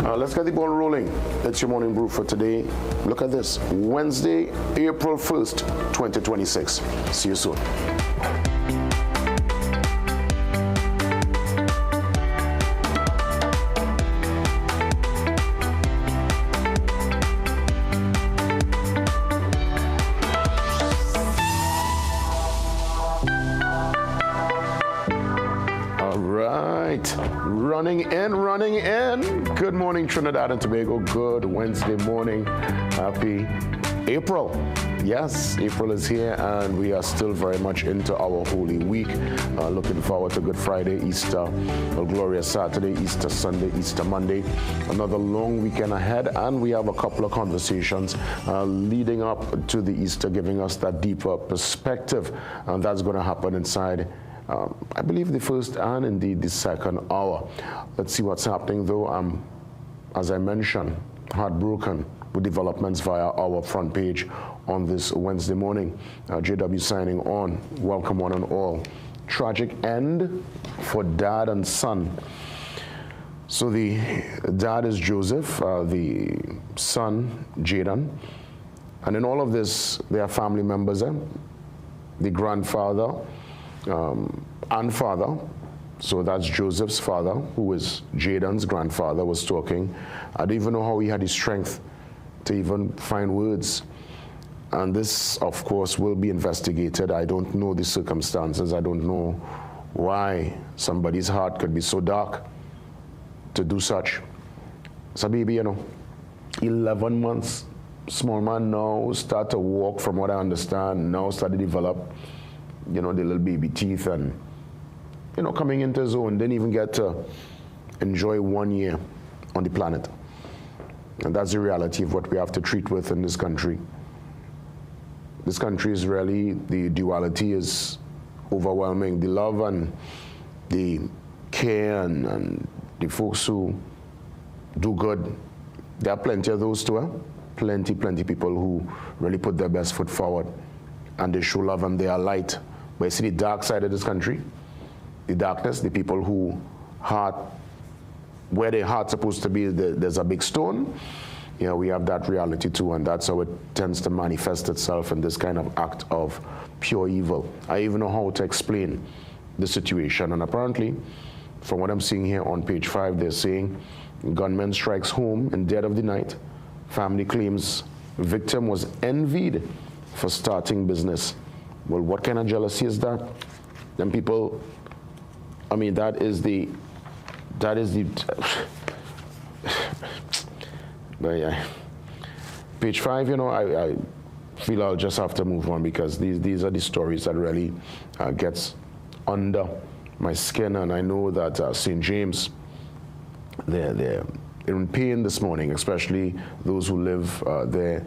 Let's get the ball rolling. It's your morning brew for today. Look at this. Wednesday, April 1st, 2026. See you soon. Running in. Good morning, Trinidad and Tobago. Good Wednesday morning. Happy April. Yes, April is here and we are still very much into our Holy Week. Looking forward to Good Friday, Easter, a glorious Saturday, Easter Sunday, Easter Monday. Another long weekend ahead, and we have a couple of conversations leading up to the Easter, giving us that deeper perspective. And that's going to happen inside I believe the first and indeed the second hour. Let's see what's happening though. As I mentioned, heartbroken with developments via our front page on this Wednesday morning. JW signing on. Welcome one and all. Tragic end for dad and son. So the dad is Joseph, the son Jaden. And in all of this, there are family members. The grandfather, and father, so that's Joseph's father, who is Jaden's grandfather, was talking. I don't even know how he had the strength to even find words. And this, of course, will be investigated. I don't know the circumstances. I don't know why somebody's heart could be so dark to do such. So baby, 11 months, small man now, start to walk from what I understand, now start to develop the little baby teeth and, coming into his own, didn't even get to enjoy 1 year on the planet. And that's the reality of what we have to treat with in this country. This country is really, the duality is overwhelming. The love and the care and the folks who do good, there are plenty of those too. Plenty people who really put their best foot forward and they show love and they are light. But you see the dark side of this country, the darkness, the people who where their heart's supposed to be, there's a big stone. We have that reality too, and that's how it tends to manifest itself in this kind of act of pure evil. I even know how to explain the situation, and apparently, from what I'm seeing here on page 5, they're saying gunman strikes home in dead of the night. Family claims victim was envied for starting business. Well, what kind of jealousy is that? Then people, that is the, but yeah. Page 5, I feel I'll just have to move on because these are the stories that really gets under my skin, and I know that St. James, they're in pain this morning, especially those who live there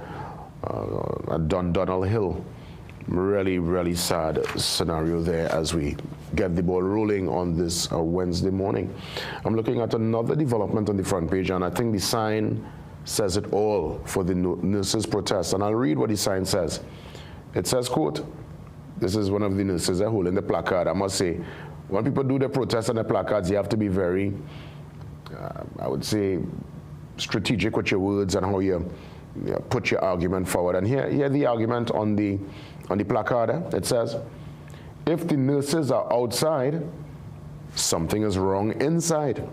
at Dundonald Hill. Really sad scenario there as we get the ball rolling on this Wednesday morning. I'm looking at another development on the front page, and I think the sign says it all for the nurses' protest. And I'll read what the sign says. It says, quote, this is one of the nurses holding the placard. I must say, when people do the protest and the placards, you have to be very, I would say, strategic with your words and how you put your argument forward. And here the argument on the placard. It says, if the nurses are outside, something is wrong inside.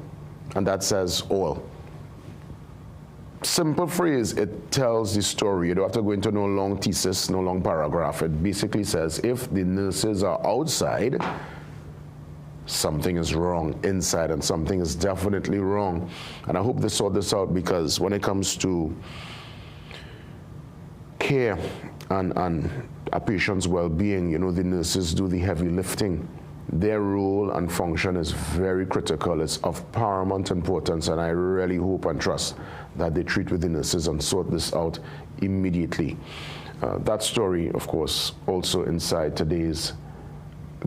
And that says all. Simple phrase, it tells the story. You don't have to go into no long thesis, no long paragraph. It basically says, if the nurses are outside, something is wrong inside, and something is definitely wrong. And I hope they sort this out, because when it comes to care and a patient's well-being, the nurses do the heavy lifting. Their role and function is very critical. It's of paramount importance, and I really hope and trust that they treat with the nurses and sort this out immediately. That story, of course, also inside today's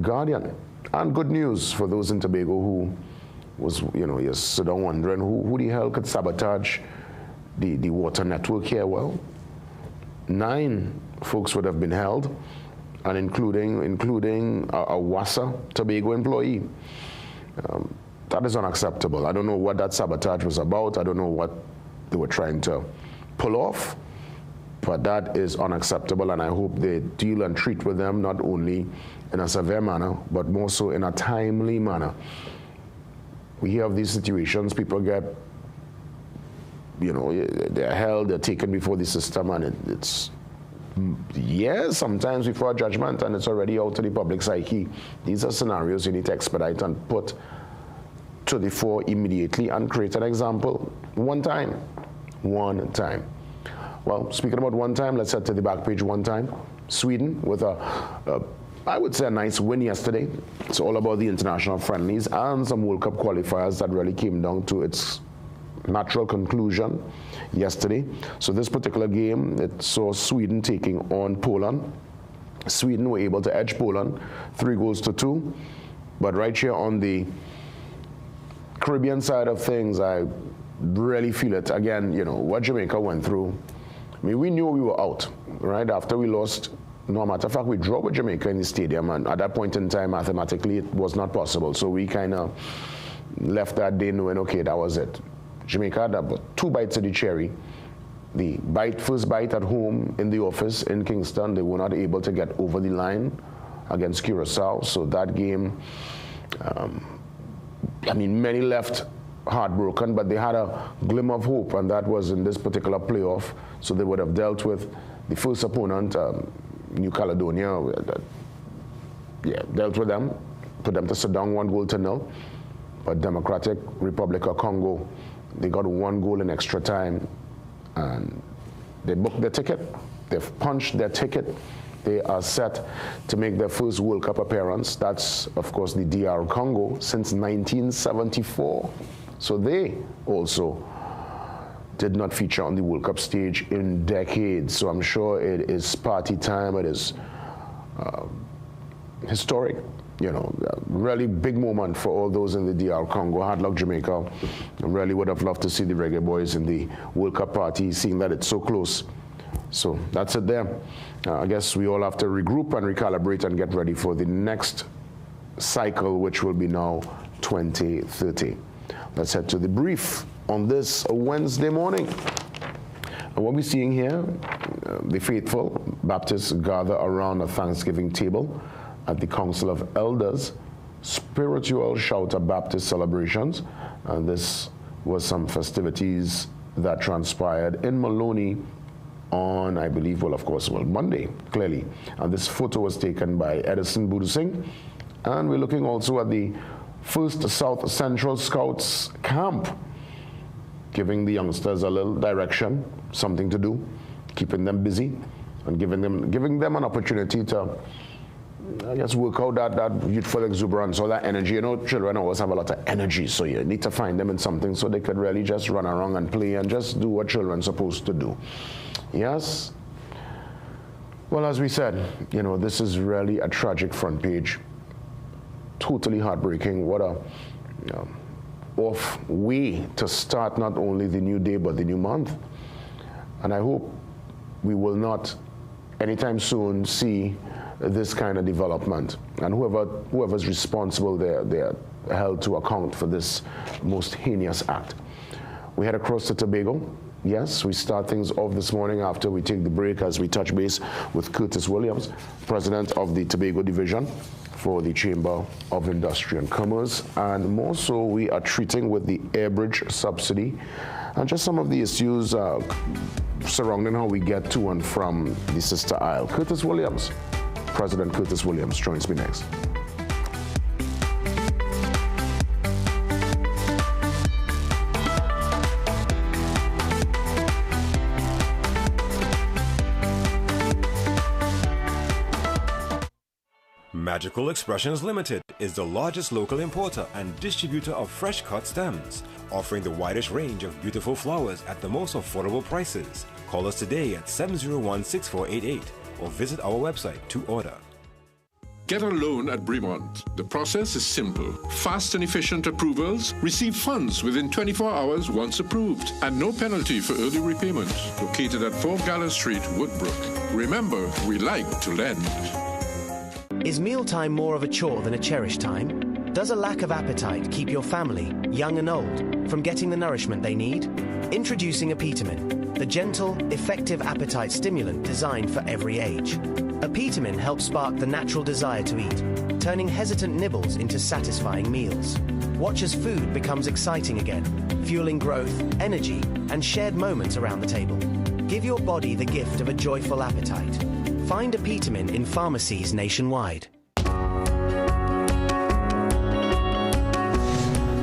Guardian. And good news for those in Tobago who was, you're sort of wondering who the hell could sabotage the water network here. Well, 9 folks would have been held, and including a WASA Tobago employee. That is unacceptable. I don't know what that sabotage was about. I don't know what they were trying to pull off, but that is unacceptable, and I hope they deal and treat with them not only in a severe manner, but more so in a timely manner. We hear of these situations, people get, they're held, they're taken before the system, and it's sometimes before judgment, and it's already out to the public psyche. These are scenarios you need to expedite and put to the fore immediately and create an example. One time. Well, speaking about one time, let's head to the back page. One time. Sweden with I would say a nice win yesterday. It's all about the international friendlies and some World Cup qualifiers that really came down to its natural conclusion yesterday. So this particular game, it saw Sweden taking on Poland. Sweden were able to edge Poland 3-2. But right here on the Caribbean side of things, I really feel it. Again, what Jamaica went through. I mean, we knew we were out, right? After we lost, no matter of fact, we drew with Jamaica in the stadium, and at that point in time, mathematically, it was not possible. So we kind of left that day knowing, okay, that was it. Jamaica had 2 bites of the cherry. The first bite at home in the office in Kingston, they were not able to get over the line against Curacao. So that game, many left heartbroken, but they had a glimmer of hope, and that was in this particular playoff. So they would have dealt with the first opponent, New Caledonia, dealt with them, put them to sit down 1-0. But Democratic Republic of Congo, they got 1 goal in extra time, and they booked their ticket. They've punched their ticket. They are set to make their first World Cup appearance. That's, of course, the DR Congo since 1974. So they also did not feature on the World Cup stage in decades. So I'm sure it is party time. It is historic. Really big moment for all those in the DR Congo. Hard luck, Jamaica. I really would have loved to see the Reggae Boys in the World Cup party, seeing that it's so close. So that's it there. I guess we all have to regroup and recalibrate and get ready for the next cycle, which will be now 2030. Let's head to the brief on this Wednesday morning. And what we're seeing here, the faithful Baptists gather around a Thanksgiving table at the Council of Elders, spiritual Shouter Baptist celebrations. And this was some festivities that transpired in Maloney on, I believe, Monday, clearly. And this photo was taken by Edison Budusing. And we're looking also at the first South Central Scouts camp, giving the youngsters a little direction, something to do, keeping them busy, and giving them an opportunity to, I guess, work out that youthful exuberance or that energy. Children always have a lot of energy, so you need to find them in something so they could really just run around and play and just do what children are supposed to do. Yes? Well, as we said, this is really a tragic front page. Totally heartbreaking. What a off way to start not only the new day, but the new month. And I hope we will not anytime soon see this kind of development. And whoever's responsible, they're held to account for this most heinous act. We head across to Tobago. Yes, we start things off this morning after we take the break as we touch base with Curtis Williams, President of the Tobago Division for the Chamber of Industry and Commerce. And more so, we are treating with the airbridge subsidy and just some of the issues surrounding how we get to and from the sister isle. Curtis Williams, President Curtis Williams, joins me next. Magical Expressions Limited is the largest local importer and distributor of fresh cut stems, offering the widest range of beautiful flowers at the most affordable prices. Call us today at 701-6488 or visit our website to order. Get a loan at Bremont. The process is simple. Fast and efficient approvals. Receive funds within 24 hours once approved. And no penalty for early repayment. Located at 4 Gallows Street, Woodbrook. Remember, we like to lend. Is mealtime more of a chore than a cherished time? Does a lack of appetite keep your family, young and old, from getting the nourishment they need? Introducing Apetamin, the gentle, effective appetite stimulant designed for every age. Apetamin helps spark the natural desire to eat, turning hesitant nibbles into satisfying meals. Watch as food becomes exciting again, fueling growth, energy, and shared moments around the table. Give your body the gift of a joyful appetite. Find Apetamin in pharmacies nationwide.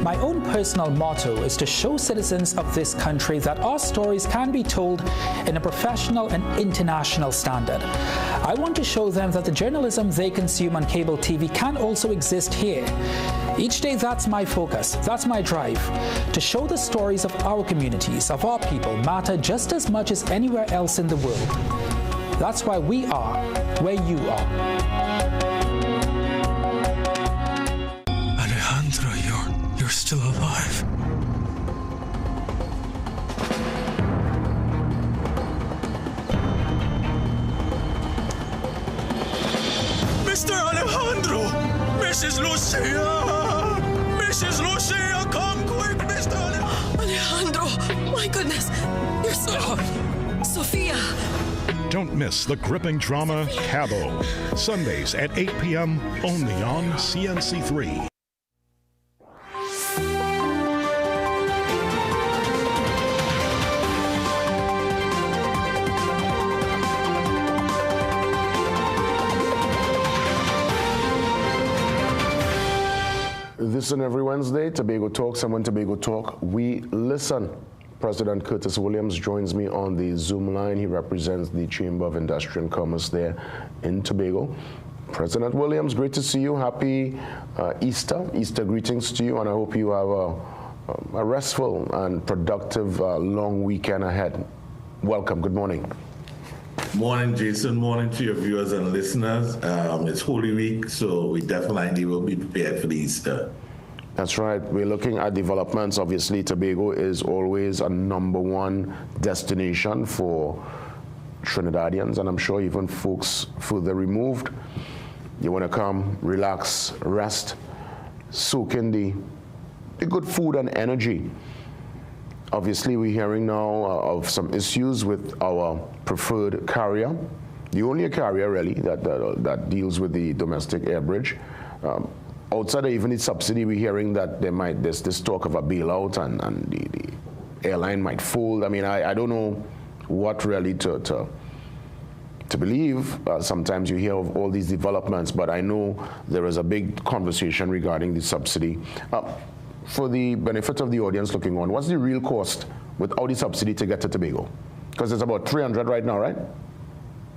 My own personal motto is to show citizens of this country that our stories can be told in a professional and international standard. I want to show them that the journalism they consume on cable TV can also exist here. Each day, that's my focus, that's my drive, to show the stories of our communities, of our people, matter just as much as anywhere else in the world. That's why we are where you are. You're still alive. Mr. Alejandro! Mrs. Lucia! Mrs. Lucia, come quick, Mr. Alejandro! My goodness! You're so... Sophia! Don't miss the gripping drama Cabo. Sundays at 8 p.m. only on CNC3. This and every Wednesday, Tobago Talks, and when Tobago Talk, we listen. President Curtis Williams joins me on the Zoom line. He represents the Chamber of Industry and Commerce there in Tobago. President Williams, great to see you. Happy Easter greetings to you, and I hope you have a restful and productive long weekend ahead. Welcome, good morning. Morning, Jason. Morning to your viewers and listeners. It's Holy Week, so we definitely will be prepared for the Easter. That's right. We're looking at developments. Obviously, Tobago is always a #1 destination for Trinidadians, and I'm sure even folks further removed. You want to come, relax, rest, soak in the good food and energy. Obviously, we're hearing now of some issues with our preferred carrier, the only carrier really that deals with the domestic airbridge. Outside of even the subsidy, we're hearing that there's this talk of a bailout and the airline might fold. I mean, I don't know what really to believe. Sometimes you hear of all these developments, but I know there is a big conversation regarding the subsidy. For the benefit of the audience looking on, what's the real cost without the subsidy to get to Tobago? Because it's about $300 right now, right?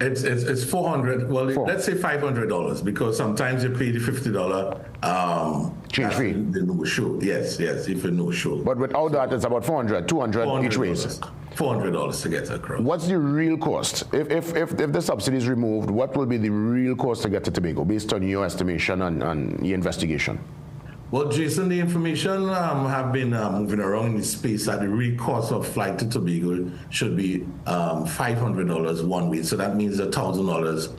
It's $400. Well, let's say $500 because sometimes you pay the $50 change fee. The no show. Yes, if you no show. But without that, it's about $200 each way. $400 to get across. What's the real cost? If the subsidy is removed, what will be the real cost to get to Tobago based on your estimation and your investigation? Well, Jason, the information have been moving around in the space that the real cost of flight to Tobago should be $500 one way. So that means $1,000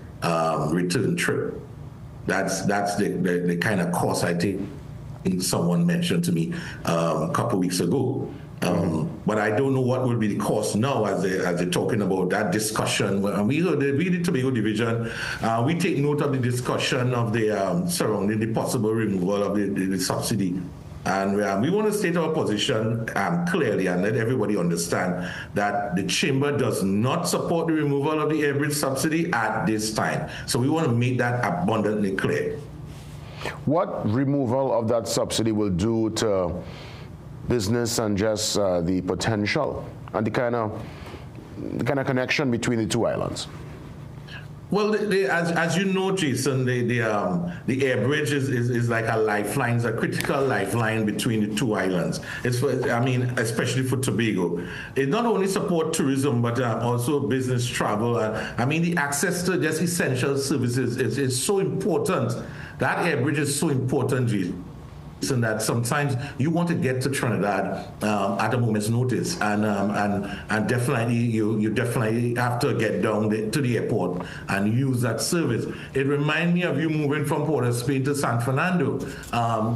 return trip. That's the kind of cost I think someone mentioned to me a couple weeks ago. But I don't know what will be the cost now as they're talking about that discussion. And we heard the Tobago division, we take note of the discussion of the surrounding the possible removal of the subsidy. And we want to state our position clearly and let everybody understand that the Chamber does not support the removal of the airbridge subsidy at this time. So we want to make that abundantly clear. What removal of that subsidy will do to business and just the potential and the kind of connection between the two islands? Well, as you know, Jason, the airbridge is like a lifeline, it's a critical lifeline between the two islands. Especially for Tobago. It not only supports tourism, but also business travel. The access to just essential services is so important. That airbridge is so important, Jason. And that sometimes you want to get to Trinidad at a moment's notice, and definitely you definitely have to get down to the airport and use that service. It reminds me of you moving from Port of Spain to San Fernando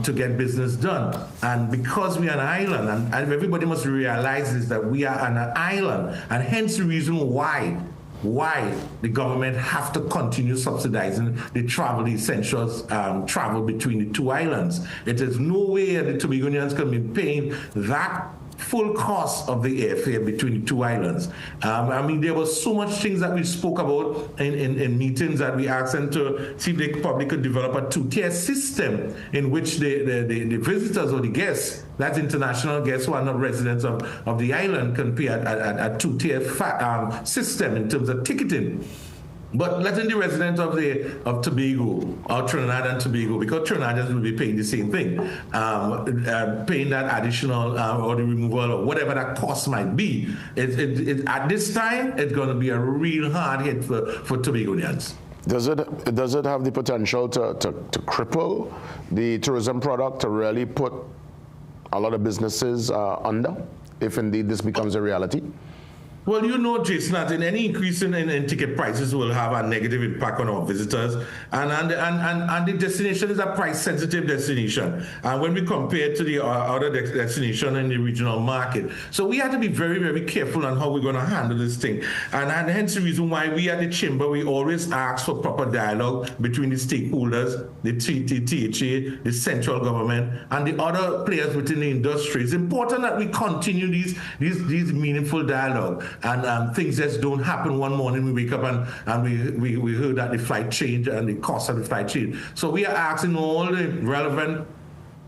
to get business done. And because we are an island, and everybody must realize this, that we are an island, and hence the reason why the government have to continue subsidizing the travel, the essentials travel between the two islands. It is no way the Tobagonians can be paying that full cost of the airfare between the two islands. I mean, there was so much things that we spoke about in meetings that we asked them to see if they probably could develop a two-tier system in which the visitors or the guests, that's international guests who are not residents of the island, can pay a two-tier system in terms of ticketing. But letting the residents of Tobago or Trinidad and Tobago, because Trinidadians will be paying the same thing, paying that additional or the removal or whatever that cost might be. At this time, it's going to be a real hard hit for Tobagonians. Does it have the potential to cripple the tourism product, to really put a lot of businesses under, if indeed this becomes a reality? Well, you know, Jason, that any increase in ticket prices will have a negative impact on our visitors, and the destination is a price-sensitive destination, and when we compare to the other destination in the regional market. So we have to be very, very careful on how we're going to handle this thing, and hence the reason why we at the Chamber, we always ask for proper dialogue between the stakeholders, the THA, the central government, and the other players within the industry. It's important that we continue these meaningful dialogue. And things just don't happen one morning. We wake up and we heard that the flight changed and the cost of the flight changed. So we are asking all the relevant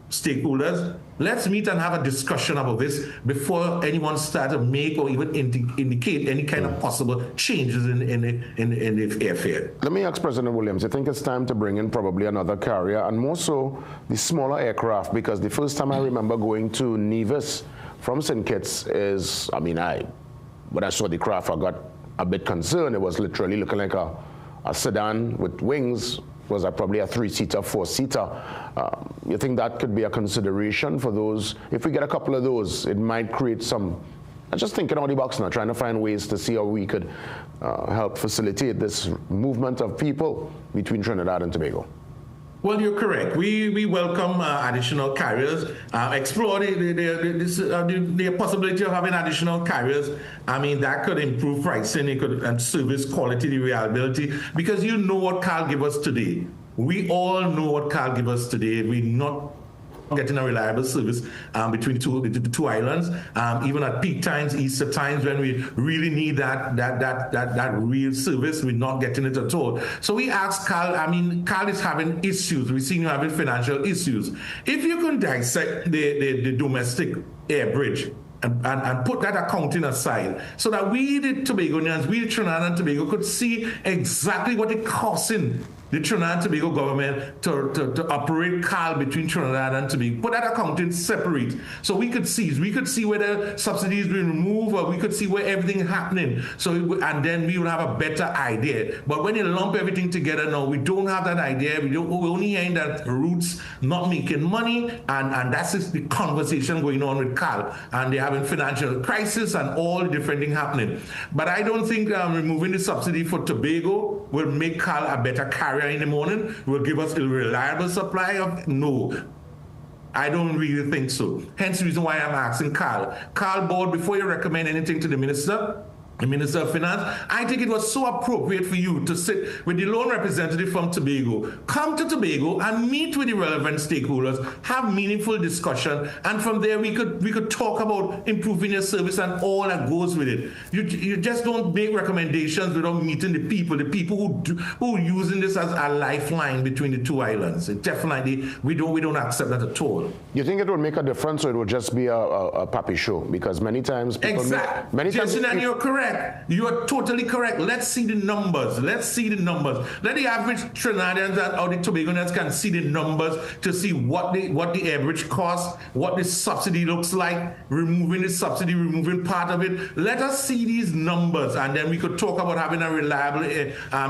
stakeholders, let's meet and have a discussion about this before anyone starts to make or even indicate any kind of possible changes in the airfare. Let me ask President Williams, I think it's time to bring in probably another carrier, and more so the smaller aircraft, because the first time I remember going to Nevis from St. Kitts is, I mean, when I saw the craft, I got a bit concerned. It was literally looking like a sedan with wings. It was probably a 3-seater, 4-seater. You think that could be a consideration for those? If we get a couple of those, it might create some, I'm just thinking out of the box now, trying to find ways to see how we could help facilitate this movement of people between Trinidad and Tobago. Well, you're correct. We welcome additional carriers. Explore the possibility of having additional carriers. I mean, that could improve pricing, it could, and service quality, the reliability, because you know what Carl gave us today. We all know what Carl gave us today. We're not getting a reliable service between the two islands, even at peak times, Easter times, when we really need that real service, we're not getting it at all. So we asked Carl, I mean, Carl is having issues. We've seen him having financial issues. If you can dissect the domestic airbridge and put that accounting aside, so that we, the Tobagonians, we, the Trinidad and Tobago, could see exactly what it costs in the Trinidad and Tobago government to operate Carl between Trinidad and Tobago. Put that accounting separate, so we could see whether subsidies being removed, or we could see where everything is happening. So and then we will have a better idea. But when you lump everything together now, we don't have that idea. We're only hearing that Roots not making money, and that's just the conversation going on with Carl, and they're having financial crisis and all the different things happening. But I don't think removing the subsidy for Tobago will make Carl a better carrier in the morning, will give us a reliable supply of, no. I don't really think so. Hence the reason why I'm asking Carl. Carl Board, before you recommend anything to the Minister of Finance, I think it was so appropriate for you to sit with the loan representative from Tobago, come to Tobago and meet with the relevant stakeholders, have meaningful discussion, and from there we could talk about improving your service and all that goes with it. You just don't make recommendations without meeting the people who are using this as a lifeline between the two islands. It definitely, we don't accept that at all. You think it will make a difference, or it will just be a puppy show? Because many times people Jason, and you're correct. correct. You are totally correct. Let's see the numbers. Let's see the numbers. Let the average Trinidadians or the Tobagonians can see the numbers to see what the airbridge costs, what the subsidy looks like, removing the subsidy, removing part of it. Let us see these numbers, and then we could talk about having a reliable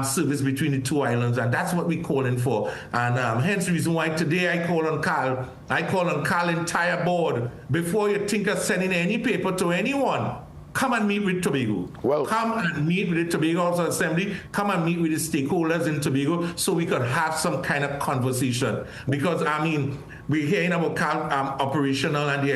service between the two islands, and that's what we're calling for. And hence the reason why today I call on Carl. I call on Carl entire board, before you think of sending any paper to anyone, come and meet with Tobago. Well, come and meet with the Tobago House of Assembly. Come and meet with the stakeholders in Tobago so we could have some kind of conversation. Because, I mean, we're hearing about operational and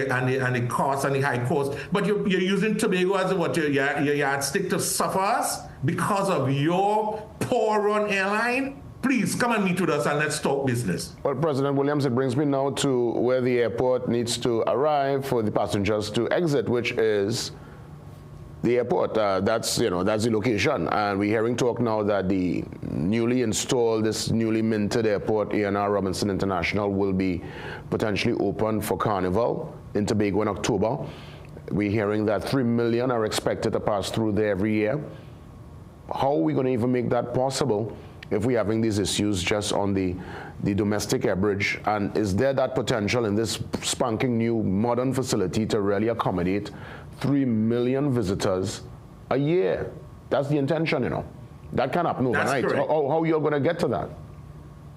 the cost and the high cost, but you're using Tobago as your yardstick to suffer us because of your poor-run airline. Please come and meet with us and let's talk business. Well, President Williams, it brings me now to where the airport needs to arrive for the passengers to exit, which is the airport. That's the location. And we're hearing talk now that the newly installed, this newly minted airport, A&R Robinson International, will be potentially open for Carnival in Tobago in October. We're hearing that 3 million are expected to pass through there every year. How are we going to even make that possible if we're having these issues just on the domestic airbridge? And is there that potential in this spanking new modern facility to really accommodate 3 million visitors a year? That's the intention, That can't happen overnight. How you're going to get to that?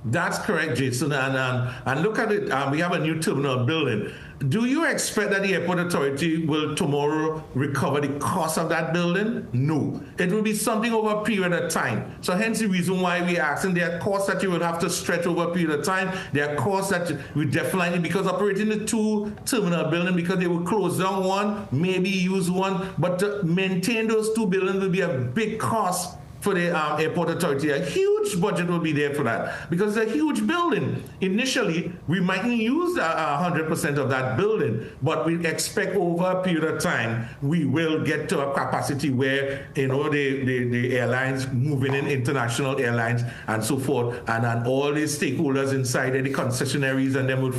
That's correct, Jason. And look at it. We have a new terminal building. Do you expect that the airport authority will tomorrow recover the cost of that building? No. It will be something over a period of time. So hence the reason why we're asking, there are costs that you will have to stretch over a period of time. There are costs that we definitely, because operating the two terminal buildings, because they will close down one, maybe use one, but to maintain those two buildings will be a big cost for the airport authority. A huge budget will be there for that because it's a huge building. Initially, we mightn't use 100% of that building, but we expect over a period of time, we will get to a capacity where, the airlines moving in, international airlines and so forth, and all the stakeholders inside the concessionaries, and then would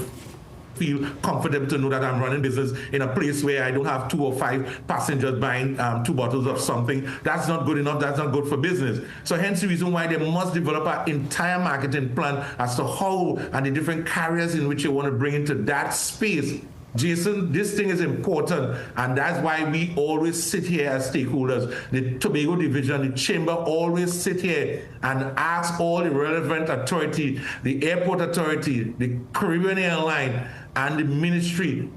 feel comfortable to know that I'm running business in a place where I don't have 2 or 5 passengers buying 2 bottles of something. That's not good enough. That's not good for business. So hence the reason why they must develop an entire marketing plan as to how and the different carriers in which you want to bring into that space. Jason, this thing is important, and that's why we always sit here as stakeholders. The Tobago Division, the Chamber always sit here and ask all the relevant authority, the airport authority, the Caribbean Airline, and the ministry,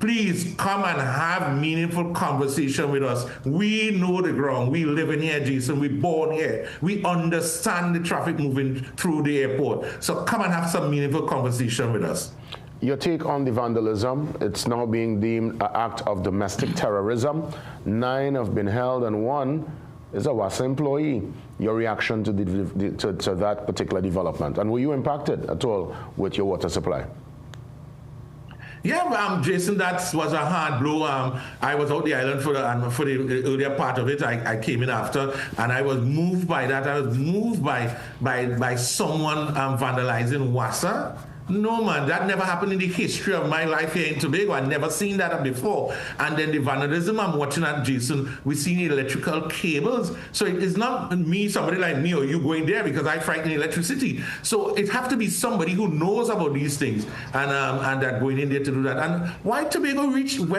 please come and have meaningful conversation with us. We know the ground. We live in here, Jason. We're born here. We understand the traffic moving through the airport. So come and have some meaningful conversation with us. Your take on the vandalism? It's now being deemed an act of domestic terrorism. 9 have been held and 1 is a WASA employee. Your reaction to that particular development? And were you impacted at all with your water supply? Yeah, Jason, that was a hard blow. I was out the island for the earlier part of it. I came in after, and I was moved by that. I was moved by someone vandalizing WASA. No, man, that never happened in the history of my life here in Tobago. I'd never seen that before. And then the vandalism I'm watching at, Jason, we see the electrical cables. So it's not me, somebody like me or you going there because I frighten electricity. So it have to be somebody who knows about these things and that going in there to do that. And why Tobago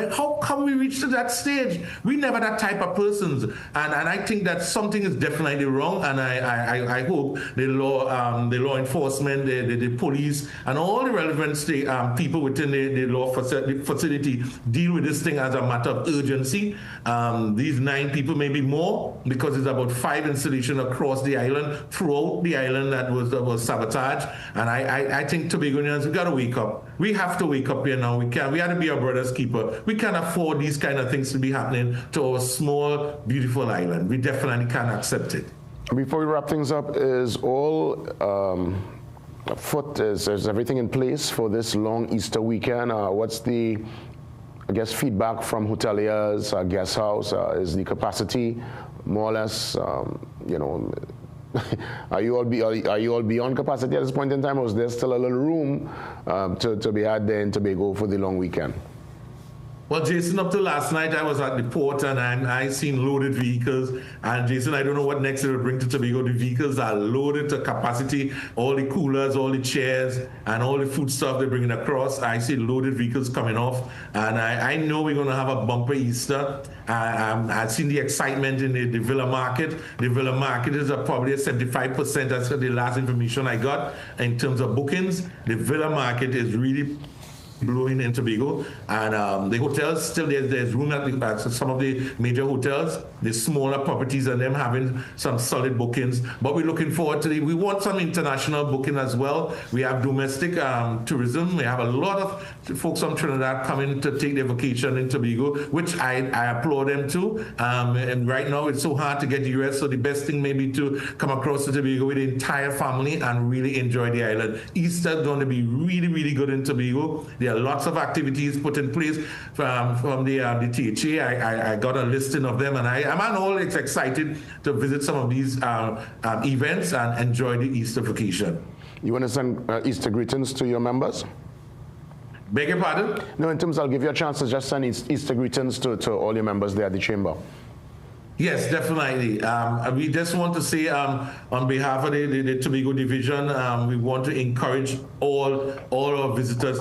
how come we reach to that stage? We never that type of persons. And I think that something is definitely wrong. And I hope the law enforcement, the police, and all the relevant people within the law facility deal with this thing as a matter of urgency. These 9 people, maybe more, because it's about 5 installations across the island, throughout the island that was sabotage. And I think Tobagonians, we got to wake up. We have to wake up here now. We have to be our brother's keeper. We can't afford these kind of things to be happening to our small, beautiful island. We definitely can't accept it. Before we wrap things up, is all is everything in place for this long Easter weekend? What's the, feedback from hoteliers, guest house? Is the capacity more or less, are you all beyond capacity at this point in time, or is there still a little room to be had there in Tobago for the long weekend? Well, Jason, up to last night, I was at the port and I seen loaded vehicles. And Jason, I don't know what next it will bring to Tobago. The vehicles are loaded to capacity. All the coolers, all the chairs, and all the food stuff they're bringing across. I see loaded vehicles coming off. And I know we're going to have a bumper Easter. I've seen the excitement in the Villa Market. The Villa Market is probably at 75%. That's the last information I got in terms of bookings. The Villa Market is really blowing in Tobago, and the hotels still there's room at some of the major hotels, the smaller properties, and them having some solid bookings. But we're looking forward to we want some international booking as well. We have domestic tourism. We have a lot of folks from Trinidad coming to take their vacation in Tobago, which I applaud them too. And right now it's so hard to get to US, so the best thing may be to come across to Tobago with the entire family and really enjoy the island. Easter is going to be really, really good in Tobago. There are lots of activities put in place from the THA. I got a listing of them, and I'm always excited to visit some of these events and enjoy the Easter vacation. You want to send Easter greetings to your members? Beg your pardon? No, in terms, I'll give you a chance to just send Easter greetings to all your members there at the chamber. Yes, definitely. We just want to say on behalf of the Tobago division, we want to encourage all our visitors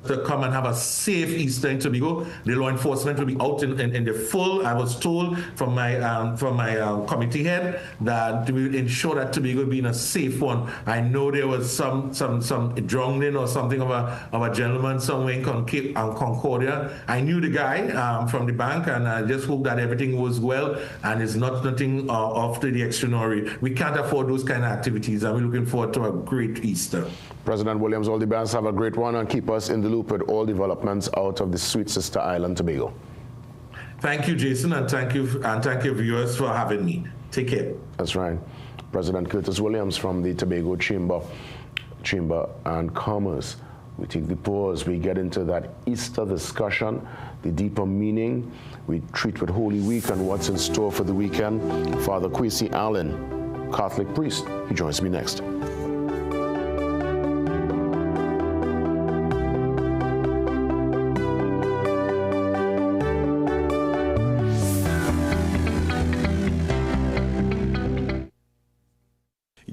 to come and have a safe Easter in Tobago. The law enforcement will be out in the full. I was told from my committee head that we will ensure that Tobago will be in a safe one. I know there was some drowning or something of a gentleman somewhere in Concordia. I knew the guy from the bank, and I just hope that everything goes well and it's not nothing off to the extraordinary. We can't afford those kind of activities, and we're looking forward to a great Easter. President Williams, all the best. Have a great one and keep us in the loop with all developments out of the sweet sister island, Tobago. Thank you, Jason, and thank you, viewers, for having me. Take care. That's right. President Curtis Williams from the Tobago Chamber and Commerce. We take the pause. We get into that Easter discussion, the deeper meaning. We treat with Holy Week and what's in store for the weekend. Father Kwesi Allen, Catholic priest, he joins me next.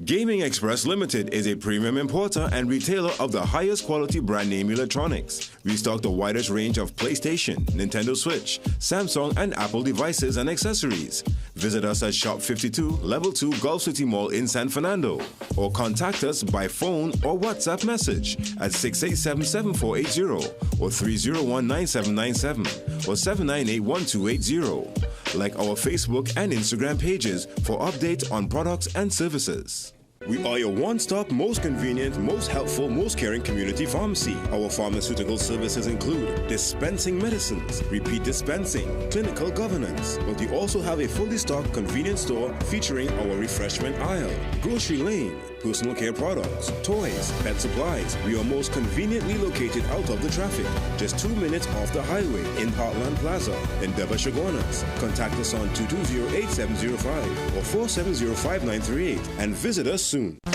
Gaming Express Limited is a premium importer and retailer of the highest quality brand name electronics. We stock the widest range of PlayStation, Nintendo Switch, Samsung, and Apple devices and accessories. Visit us at Shop 52, Level 2, Gulf City Mall in San Fernando, or contact us by phone or WhatsApp message at 687-7480 or 301-9797 or 798-1280. Like our Facebook and Instagram pages for updates on products and services. We are your one-stop, most convenient, most helpful, most caring community pharmacy. Our pharmaceutical services include dispensing medicines, repeat dispensing, clinical governance, but we also have a fully stocked convenience store featuring our refreshment aisle, grocery lane, personal care products, toys, pet supplies. We are most conveniently located out of the traffic, just 2 minutes off the highway in Heartland Plaza in Deba Chaguanas. Contact us on 220-8705 or 470-5938 and visit us soon.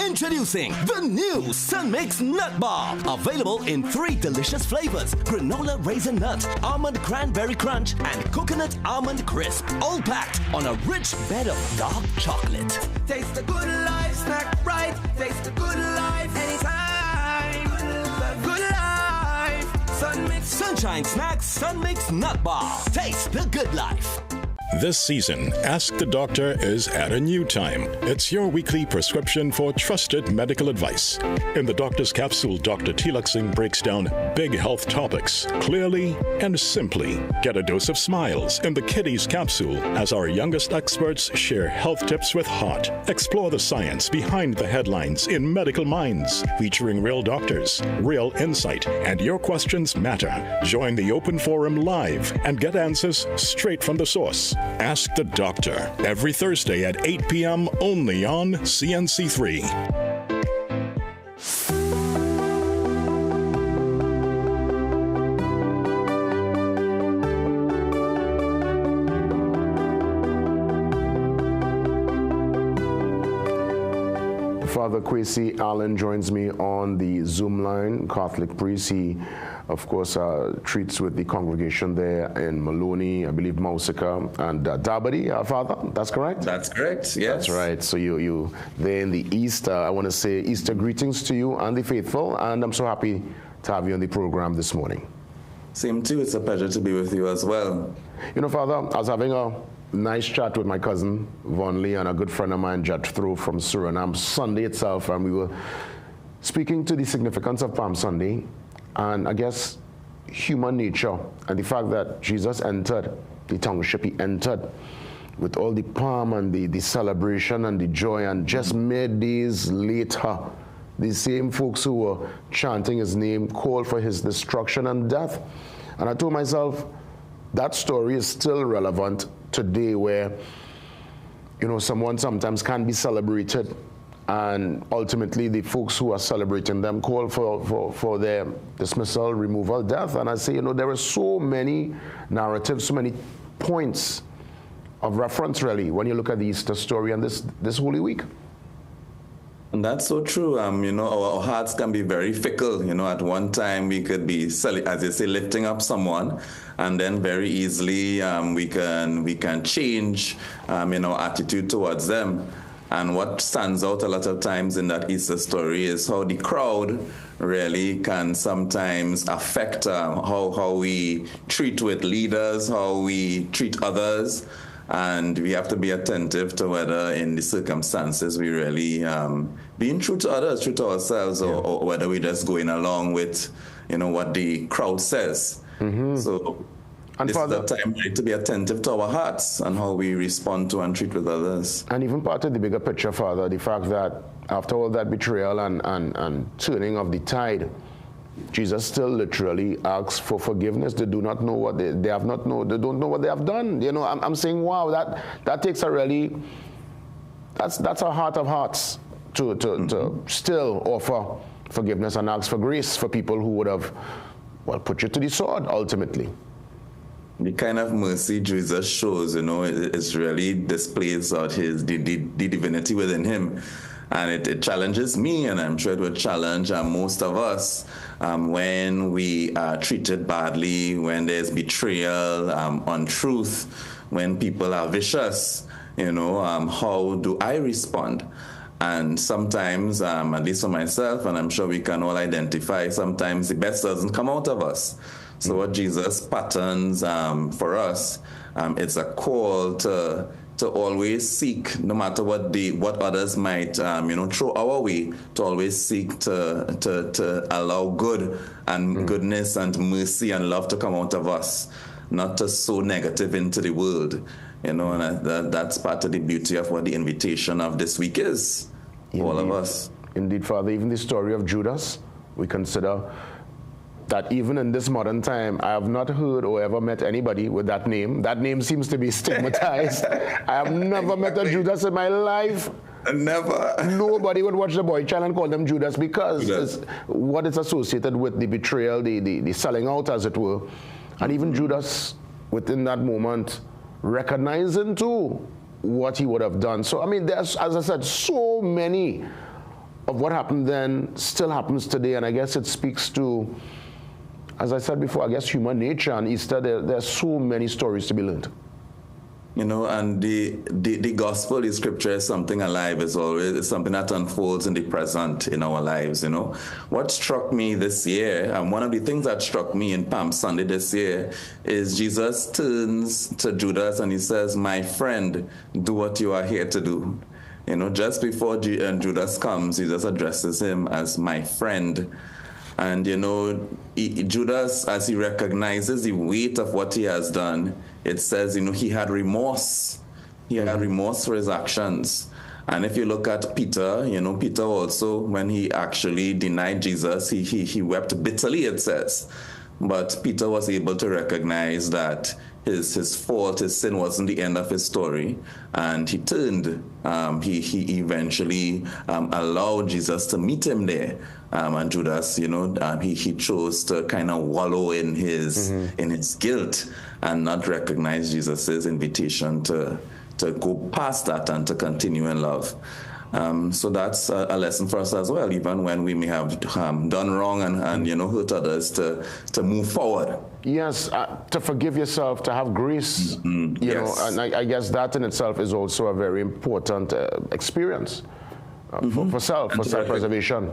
Introducing the new Sun Mix Nut Bar. Available in 3 delicious flavors: granola raisin nut, almond cranberry crunch, and coconut almond crisp. All packed on a rich bed of dark chocolate. Taste the good life, snack right. Taste the good life anytime. Good life. Sun Mix. Sunshine Snacks Sun Mix Nut Bar. Taste the good life. This season, Ask the Doctor is at a new time. It's your weekly prescription for trusted medical advice. In the Doctor's Capsule, Dr. Tilak Singh breaks down big health topics clearly and simply. Get a dose of smiles in the Kiddies Capsule as our youngest experts share health tips with heart. Explore the science behind the headlines in Medical Minds, featuring real doctors, real insight, and your questions matter. Join the open forum live and get answers straight from the source. Ask the Doctor, every Thursday at 8 p.m. only on CNC3. Father Kwesi Allen joins me on the Zoom line, Catholic priest. He, of course, treats with the congregation there in Maloney, I believe Mausika and Dabadi, Father, that's correct? That's correct, yes. That's right. So you there in the East, I want to say Easter greetings to you and the faithful, and I'm so happy to have you on the program this morning. Same too, it's a pleasure to be with you as well. You know, Father, I was having a nice chat with my cousin, Von Lee, and a good friend of mine, Jethro from Suriname, Sunday itself, and we were speaking to the significance of Palm Sunday, and I guess human nature, and the fact that Jesus entered the township, he entered with all the palm and the celebration and the joy, and just mere days later, the same folks who were chanting his name called for his destruction and death. And I told myself, that story is still relevant today, where, you know, someone sometimes can be celebrated, and ultimately the folks who are celebrating them call for their dismissal, removal, death. And I say, you know, there are so many narratives, so many points of reference, really, when you look at the Easter story and this Holy Week. And that's so true. You know, our hearts can be very fickle. You know, at one time we could be, as you say, lifting up someone, and then very easily we can change, you know, attitude towards them. And what stands out a lot of times in that Easter story is how the crowd really can sometimes affect how we treat with leaders, how we treat others. And we have to be attentive to whether in the circumstances we really being true to others, true to ourselves, or whether we're just going along with, you know, what the crowd says. Mm-hmm. So and this is the time to be attentive to our hearts and how we respond to and treat with others. And even part of the bigger picture, Father, the fact that after all that betrayal and turning of the tide, Jesus still literally asks for forgiveness. They do not know what they have not know. They don't know what they have done. You know, I'm saying, wow, that takes a really, that's a heart of hearts to still offer forgiveness and ask for grace for people who would have, well, put you to the sword ultimately. The kind of mercy Jesus shows, you know, it really displays out the divinity within him. And it challenges me, and I'm sure it would challenge most of us when we are treated badly, when there's betrayal, untruth, when people are vicious, you know, how do I respond? And sometimes, at least for myself, and I'm sure we can all identify, sometimes the best doesn't come out of us. So what Jesus patterns for us, it's a call to always seek, no matter what others might you know, throw our way, to always seek to allow good and goodness and mercy and love to come out of us, not to sow negative into the world. You know, and that's part of the beauty of what the invitation of this week is, for all of us. Indeed, Father. Even the story of Judas, we consider that even in this modern time, I have not heard or ever met anybody with that name. That name seems to be stigmatized. I have never met a Judas in my life. Never. Nobody would watch the boy child and call them Judas, because it's what is associated with the betrayal, the selling out, as it were. And even Judas, within that moment, recognizing too what he would have done. So, I mean, there's, as I said, so many of what happened then still happens today, and I guess it speaks to, as I said before, I guess human nature. And Easter, there's so many stories to be learned. You know, and the gospel, the scripture is something alive, as always. It's something that unfolds in the present in our lives, you know. What struck me this year, and one of the things that struck me in Palm Sunday this year, is Jesus turns to Judas and he says, "My friend, do what you are here to do." You know, just before Judas comes, Jesus addresses him as my friend. And, you know, Judas, as he recognizes the weight of what he has done, it says, you know, he had remorse. He had remorse for his actions. And if you look at Peter, you know, Peter also, when he actually denied Jesus, he wept bitterly, it says. But Peter was able to recognize that his fault, his sin wasn't the end of his story, and he turned. He eventually allowed Jesus to meet him there, and Judas, you know, he chose to kind of wallow in his guilt and not recognize Jesus's invitation to go past that and to continue in love. So that's a lesson for us as well, even when we may have done wrong and hurt others, to move forward. Yes, to forgive yourself, to have grace, you know, and I guess that in itself is also a very important experience for self-preservation.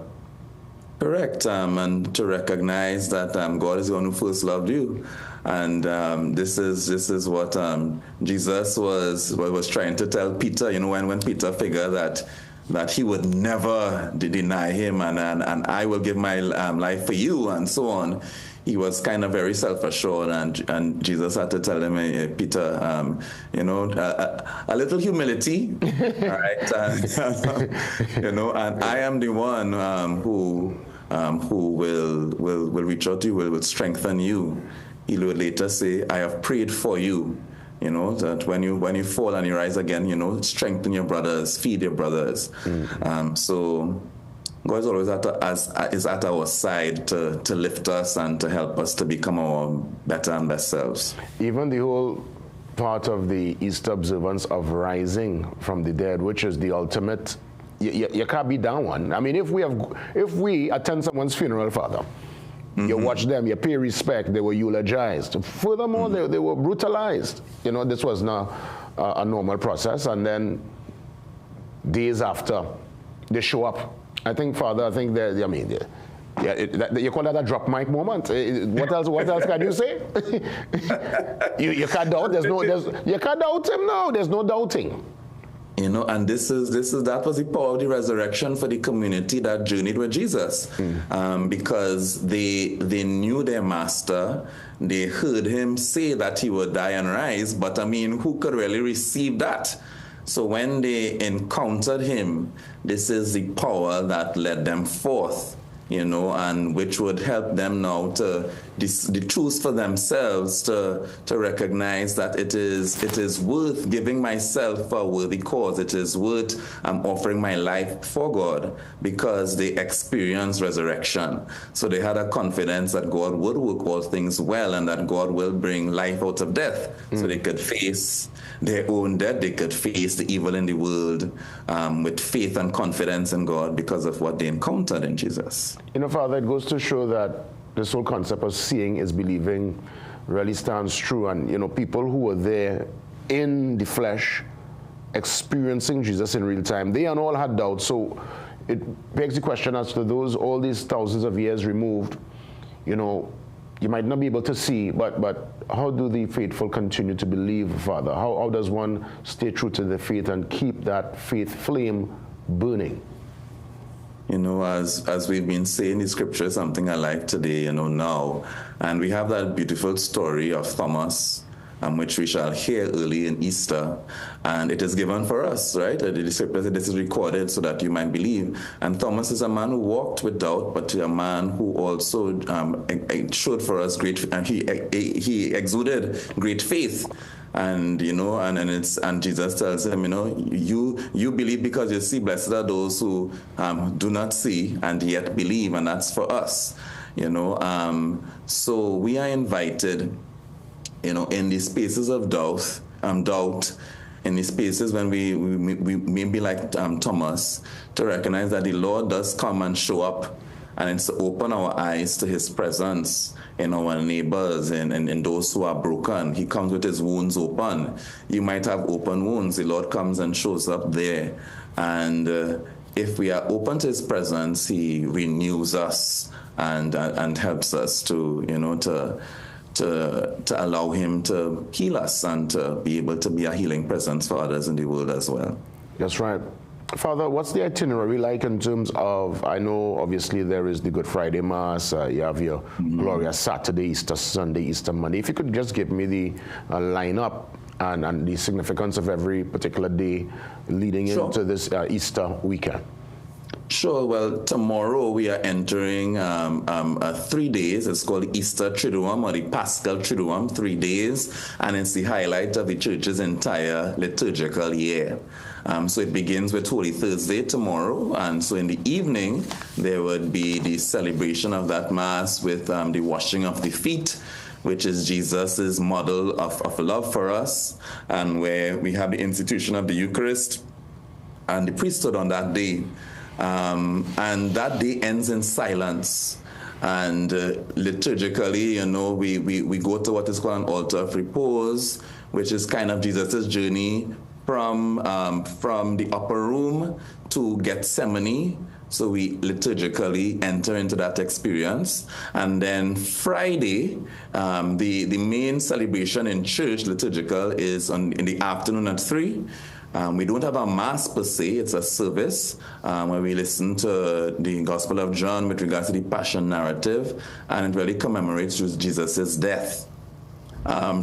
Correct, and to recognize that God is the one who first loved you, and this is what Jesus was trying to tell Peter. You know, when Peter figured that he would never deny him, and I will give my life for you, and so on. He was kind of very self-assured, and Jesus had to tell him, hey, Peter, a little humility, all right? And I am the one who will reach out to you, will strengthen you. He would later say, I have prayed for you. You know, that when you fall and you rise again, strengthen your brothers, feed your brothers. So God is always is at our side to lift us and to help us to become our better and best selves. Even the whole part of the Easter observance of rising from the dead, which is the ultimate, you can't be down one. I mean, if we attend someone's funeral, Father, you watch them, you pay respect, they were eulogized. Furthermore, they were brutalized. You know, this was not a normal process. And then days after, they show up. I think, Father, you call that a drop mic moment. What else can you say? you can't doubt. You can't doubt him now. There's no doubting. You know, and that was the power of the resurrection for the community that journeyed with Jesus, because they knew their master. They heard him say that he would die and rise, but I mean, who could really receive that? So when they encountered him, this is the power that led them forth, you know, and which would help them now to choose for themselves to recognize that it is worth giving myself for a worthy cause. It is worth offering my life for God, because they experienced resurrection. So they had a confidence that God would work all things well, and that God will bring life out of death. So they could face their own death. They could face the evil in the world with faith and confidence in God because of what they encountered in Jesus. You know, Father, it goes to show that this whole concept of seeing is believing really stands true. And, you know, people who were there in the flesh, experiencing Jesus in real time, they and all had doubts. So it begs the question as to those, all these thousands of years removed, you know, you might not be able to see, but how do the faithful continue to believe, Father? How does one stay true to the faith and keep that faith flame burning? You know, as we've been saying in Scripture, something I like today, you know, now, and we have that beautiful story of Thomas, which we shall hear early in Easter, and it is given for us, right? The Scripture said this is recorded so that you might believe. And Thomas is a man who walked with doubt, but a man who also showed for us great, and he exuded great faith. And you know, and Jesus tells him, you know, you believe because you see. Blessed are those who do not see and yet believe, and that's for us, you know. So we are invited, you know, in the spaces of doubt, in the spaces when we may be like Thomas, to recognize that the Lord does come and show up, and it's to open our eyes to his presence in our neighbors and in those who are broken. He comes with his wounds open. You might have open wounds. The Lord comes and shows up there. And if we are open to his presence, he renews us and helps us to, you know, to allow him to heal us and to be able to be a healing presence for others in the world as well. That's right. Father, what's the itinerary like in terms of, I know obviously there is the Good Friday Mass, you have your Glorious Saturday, Easter Sunday, Easter Monday. If you could just give me the lineup and the significance of every particular day leading into this Easter weekend. Sure. Well, tomorrow we are entering 3 days. It's called Easter Triduum, or the Paschal Triduum, 3 days, and it's the highlight of the church's entire liturgical year. So it begins with Holy Thursday tomorrow, and so in the evening there would be the celebration of that Mass with the washing of the feet, which is Jesus' model of love for us, and where we have the institution of the Eucharist, and the priesthood on that day. And that day ends in silence. And liturgically, we go to what is called an altar of repose, which is kind of Jesus' journey from the upper room to Gethsemane. So we liturgically enter into that experience. And then Friday, the main celebration in church, liturgical, is in the afternoon at 3. We don't have a mass per se, it's a service where we listen to the Gospel of John with regards to the Passion narrative, and it really commemorates Jesus' death.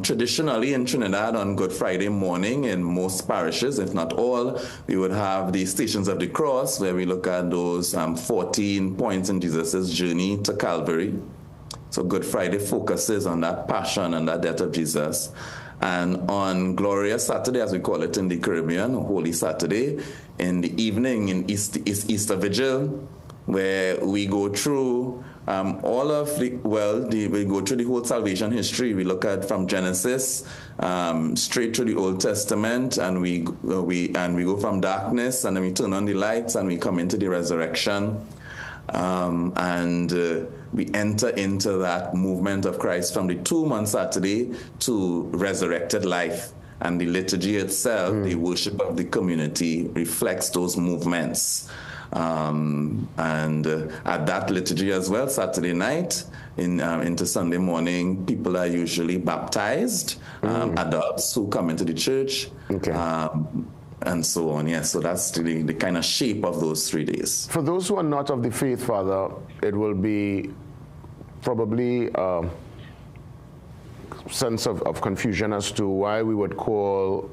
Traditionally in Trinidad on Good Friday morning in most parishes, if not all, we would have the Stations of the Cross where we look at those 14 points in Jesus' journey to Calvary. So Good Friday focuses on that passion and that death of Jesus. And on Glorious Saturday, as we call it in the Caribbean, Holy Saturday, in the evening in Easter Vigil, where we go through we go through the whole salvation history. We look at from Genesis straight through the Old Testament, and we go from darkness, and then we turn on the lights, and we come into the resurrection, we enter into that movement of Christ from the tomb on Saturday to resurrected life. And the liturgy itself, the worship of the community, reflects those movements. At that liturgy as well, Saturday night into Sunday morning, people are usually baptized, adults who come into the church, and so on. Yes, so that's the kind of shape of those 3 days. For those who are not of the faith, Father, it will be probably a sense of confusion as to why we would call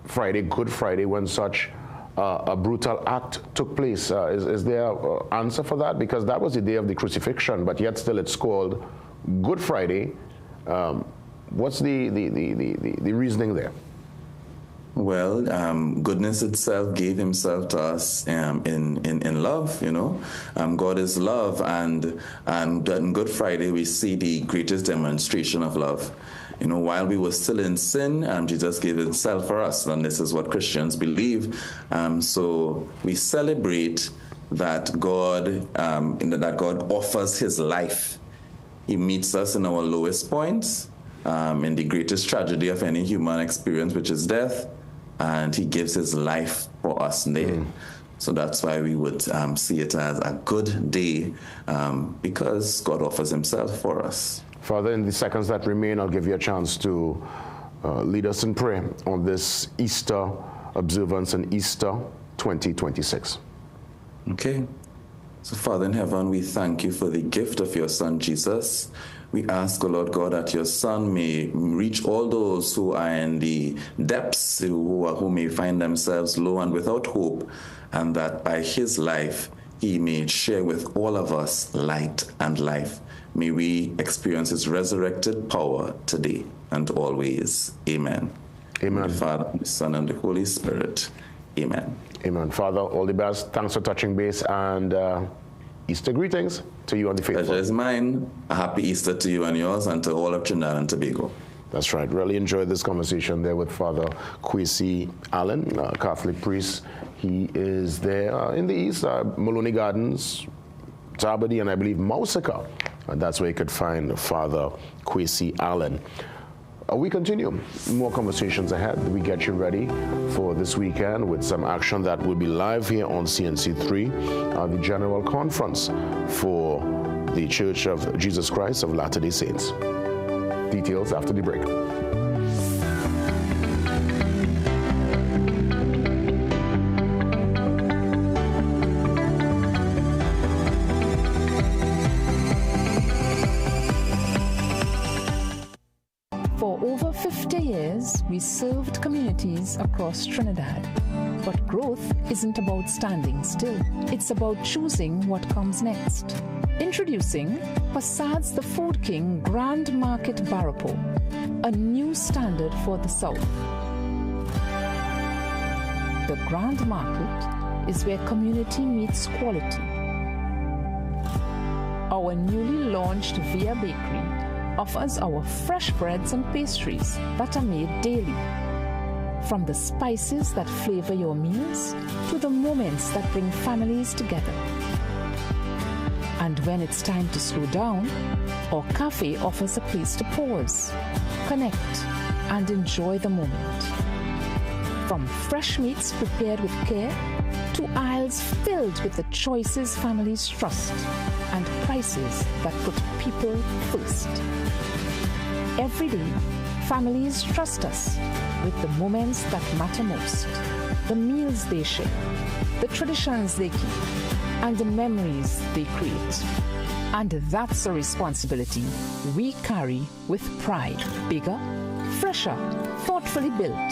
Friday Good Friday when such a brutal act took place. Is there an answer for that? Because that was the day of the crucifixion, but yet still it's called Good Friday. What's the reasoning there? Well, goodness itself gave himself to us in love, God is love, and on Good Friday we see the greatest demonstration of love. While we were still in sin, Jesus gave himself for us, and this is what Christians believe. So we celebrate that God offers his life. He meets us in our lowest points, in the greatest tragedy of any human experience, which is death, and he gives his life for us there. So that's why we would see it as a good day, because God offers himself for us. Father, in the seconds that remain, I'll give you a chance to lead us in prayer on this Easter observance and Easter 2026. Okay. So, Father in heaven, we thank you for the gift of your Son, Jesus. We ask, O Lord God, that your Son may reach all those who are in the depths, who may find themselves low and without hope, and that by his life he may share with all of us light and life. May we experience his resurrected power today and always. Amen. Amen. The Father, the Son, and the Holy Spirit. Amen. Amen. Father, all the best. Thanks for touching base, and Easter greetings to you and the faithful. Pleasure is mine. A happy Easter to you and yours, and to all of Trinidad and Tobago. That's right. Really enjoyed this conversation there with Father Kwesi Allen, a Catholic priest. He is there in the east, Maloney Gardens, Tabadi, and I believe Mausaka. And that's where you could find Father Kwesi Allen. We continue. More conversations ahead. We get you ready for this weekend with some action that will be live here on CNC3, the General Conference for the Church of Jesus Christ of Latter-day Saints. Details after the break. We served communities across Trinidad. But growth isn't about standing still. It's about choosing what comes next. Introducing Passad's The Food King Grand Market Barapo, a new standard for the South. The Grand Market is where community meets quality. Our newly launched Via Bakery offers our fresh breads and pastries that are made daily. From the spices that flavor your meals to the moments that bring families together. And when it's time to slow down, our cafe offers a place to pause, connect, and enjoy the moment. From fresh meats prepared with care to aisles filled with the choices families trust and prices that put people first. Every day, families trust us with the moments that matter most, the meals they share, the traditions they keep, and the memories they create. And that's a responsibility we carry with pride. Bigger, fresher, thoughtfully built.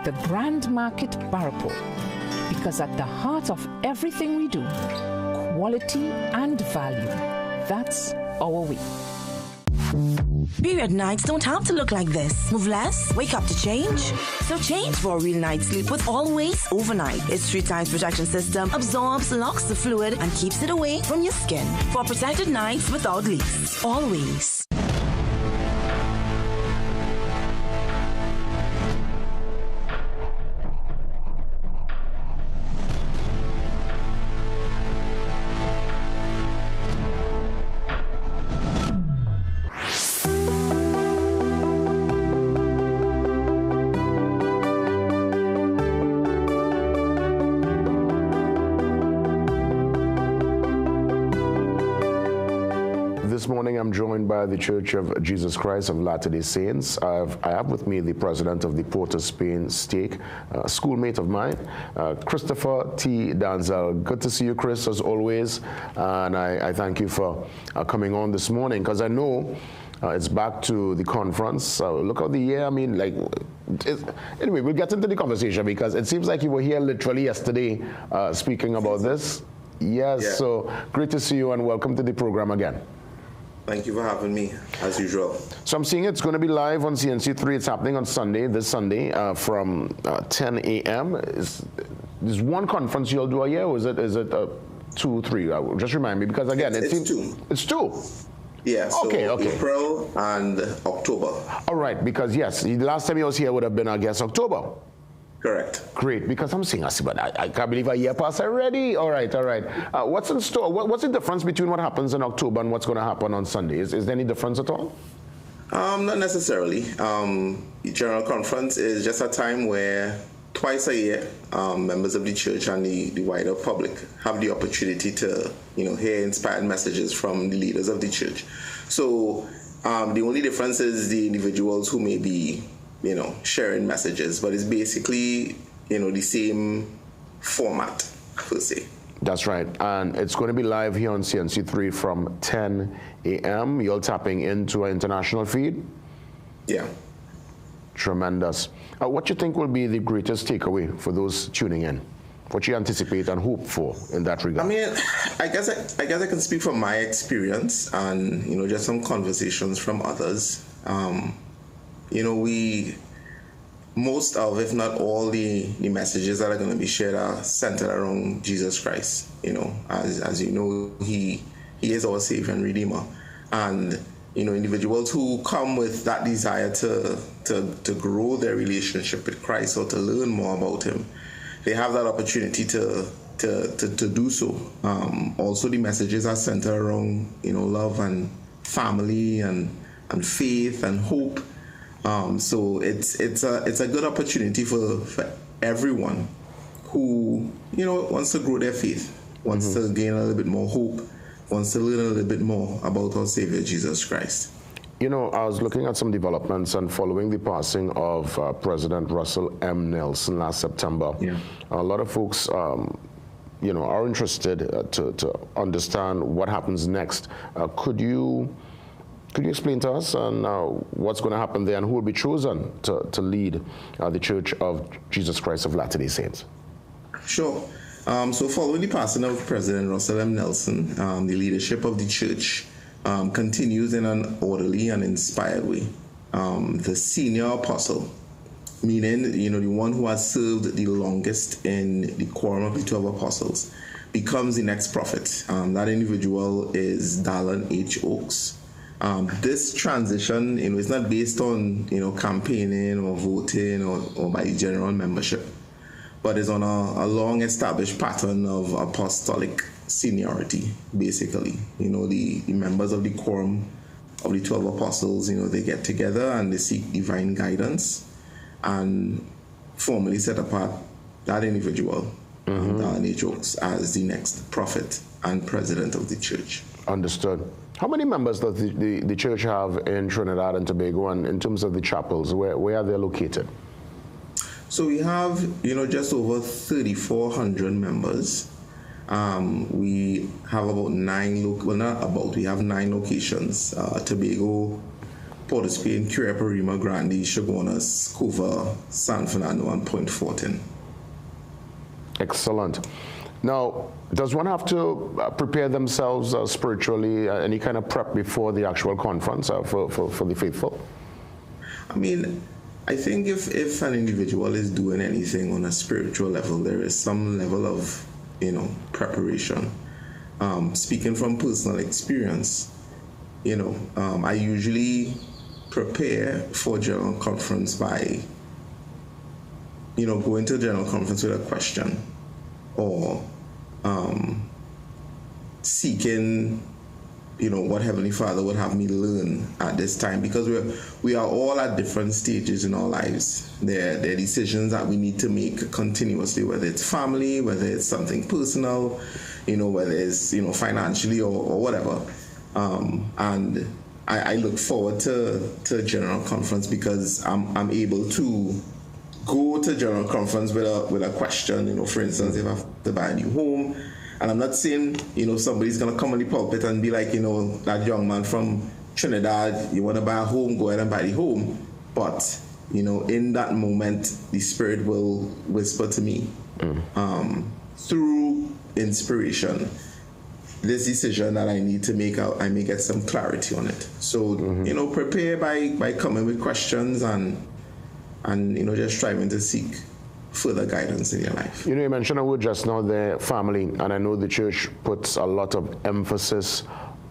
The Grand Market Barapur, because at the heart of everything we do, quality and value, that's our way. Period nights don't have to look like this. Move less, wake up to change. So change for a real night's sleep with Always Overnight. Its 3 times protection system absorbs, locks the fluid, and keeps it away from your skin. For protected nights without leaks. Always. This morning I'm joined by the Church of Jesus Christ of Latter-day Saints. I have with me the president of the Port of Spain stake, a schoolmate of mine, Christopher T. Danzel. Good to see you, Chris, as always. And I thank you for coming on this morning, because I know it's back to the conference. Look at the year. I mean, like, anyway, we'll get into the conversation, because it seems like you were here literally yesterday speaking about this. Yes, yeah. So great to see you and welcome to the program again. Thank you for having me, as usual. So I'm seeing it's going to be live on CNC3. It's happening on Sunday, this Sunday, from 10 a.m. Is one conference you'll do a year, or is it 2, 3? Just remind me, because again, it's 2. It's 2. Yeah, so okay. April and October. All right, because yes, the last time you was here would have been, I guess, October. Correct. Great, because I'm seeing, but I can't believe a year passed already. All right. What's in store? What's the difference between what happens in October and what's going to happen on Sunday? Is there any difference at all? Not necessarily. The General Conference is just a time where twice a year, members of the church and the wider public have the opportunity to, hear inspired messages from the leaders of the church. So the only difference is the individuals who may be sharing messages, but it's basically, the same format, per se. That's right. And it's going to be live here on CNC3 from 10 a.m. You're tapping into an international feed? Yeah. Tremendous. What do you think will be the greatest takeaway for those tuning in? What you anticipate and hope for in that regard? I mean, I guess I can speak from my experience and, just some conversations from others. Most of, if not all, the messages that are going to be shared are centered around Jesus Christ. As you know, he is our Savior and Redeemer. And, individuals who come with that desire to grow their relationship with Christ or to learn more about Him, they have that opportunity to do so. Also, the messages are centered around, love and family and faith and hope. So it's a good opportunity for everyone who wants to grow their faith, wants to gain a little bit more hope, wants to learn a little bit more about our Savior Jesus Christ. I was looking at some developments and following the passing of President Russell M. Nelson last September. Yeah. A lot of folks are interested to understand what happens next. Could you explain to us on what's going to happen there and who will be chosen to lead the Church of Jesus Christ of Latter-day Saints? Sure. So following the passing of President Russell M. Nelson, the leadership of the church continues in an orderly and inspired way. The senior apostle, meaning the one who has served the longest in the quorum of the 12 apostles, becomes the next prophet. That individual is Dallin H. Oaks. This transition, is not based on, campaigning or voting or by general membership, but is on a long-established pattern of apostolic seniority, basically. The members of the quorum of the 12 apostles, they get together and they seek divine guidance and formally set apart that individual, Darnay Jokes, as the next prophet and president of the church. Understood. How many members does the church have in Trinidad and Tobago, and in terms of the chapels, where are they located? So we have, just over 3,400 members. We have about we have 9 locations: Tobago, Port of Spain, Curepe, Rima Grande, Chaguanas, Cova, San Fernando, and Point Fortin. Excellent. Now, does one have to prepare themselves spiritually, any kind of prep before the actual conference for the faithful? I think if an individual is doing anything on a spiritual level, there is some level of, preparation. Speaking from personal experience, I usually prepare for general conference by, going to general conference with a question, or seeking, what Heavenly Father would have me learn at this time, because we are all at different stages in our lives. There are decisions that we need to make continuously, whether it's family, whether it's something personal, whether it's, financially or whatever. And I look forward to general conference because I'm able to go to general conference with a question. For instance, if I have to buy a new home, and I'm not saying, somebody's going to come on the pulpit and be like, that young man from Trinidad, you want to buy a home, go ahead and buy the home. But, in that moment, the Spirit will whisper to me through inspiration, this decision that I need to make, I may get some clarity on it. So, prepare by coming with questions and just striving to seek further guidance in your life. You mentioned a word just now there, family, and I know the church puts a lot of emphasis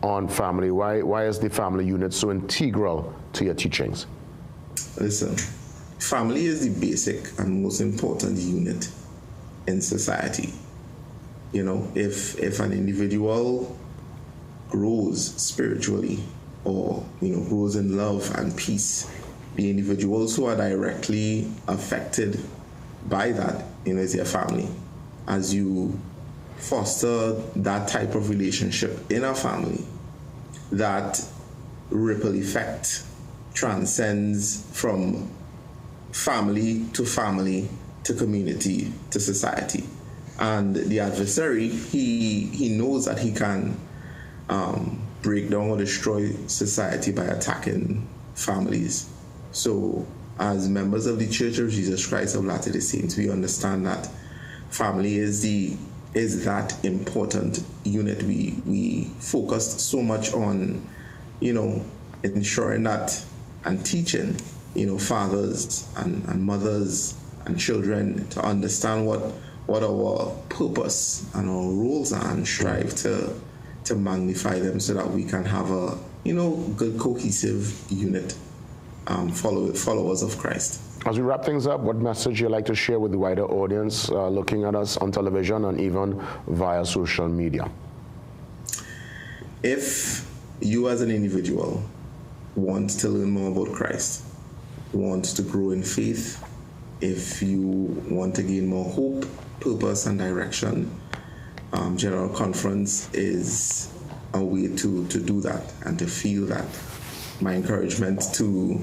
on family. Why is the family unit so integral to your teachings? Listen, family is the basic and most important unit in society. If an individual grows spiritually or, grows in love and peace, the individuals who are directly affected by that, is your family. As you foster that type of relationship in a family, that ripple effect transcends from family to community to society. And the adversary, he knows that he can break down or destroy society by attacking families. So as members of the Church of Jesus Christ of Latter-day Saints, we understand that family is that important unit. We focused so much on, ensuring that and teaching, fathers and mothers and children to understand what our purpose and our roles are, and strive to magnify them so that we can have a, good cohesive unit. Followers of Christ. As we wrap things up, what message you'd like to share with the wider audience looking at us on television and even via social media? If you as an individual want to learn more about Christ, want to grow in faith, if you want to gain more hope, purpose, and direction, General Conference is a way to do that and to feel that. My encouragement to,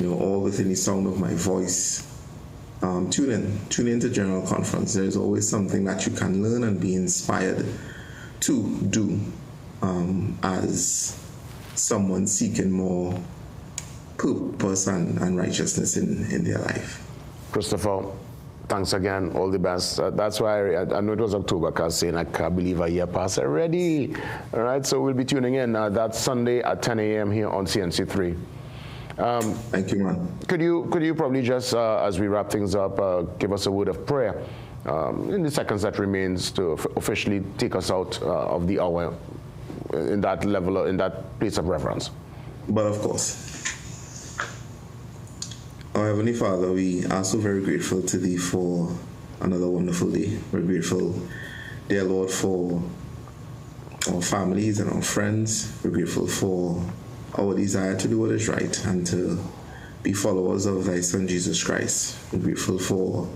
all within the sound of my voice, tune in to General Conference. There's always something that you can learn and be inspired to do as someone seeking more purpose and righteousness in their life. Christopher, thanks again. All the best. That's why I know it was October, because saying I can't believe a year passed already. All right, so we'll be tuning in that Sunday at 10 a.m. here on CNC3. Thank you, man. Could you probably just, as we wrap things up, give us a word of prayer in the seconds that remains to officially take us out of the hour in that level, in that place of reverence. But of course. Our Heavenly Father, we are so very grateful to Thee for another wonderful day. We're grateful, dear Lord, for our families and our friends. We're grateful for our desire to do what is right and to be followers of Thy Son, Jesus Christ. We're grateful for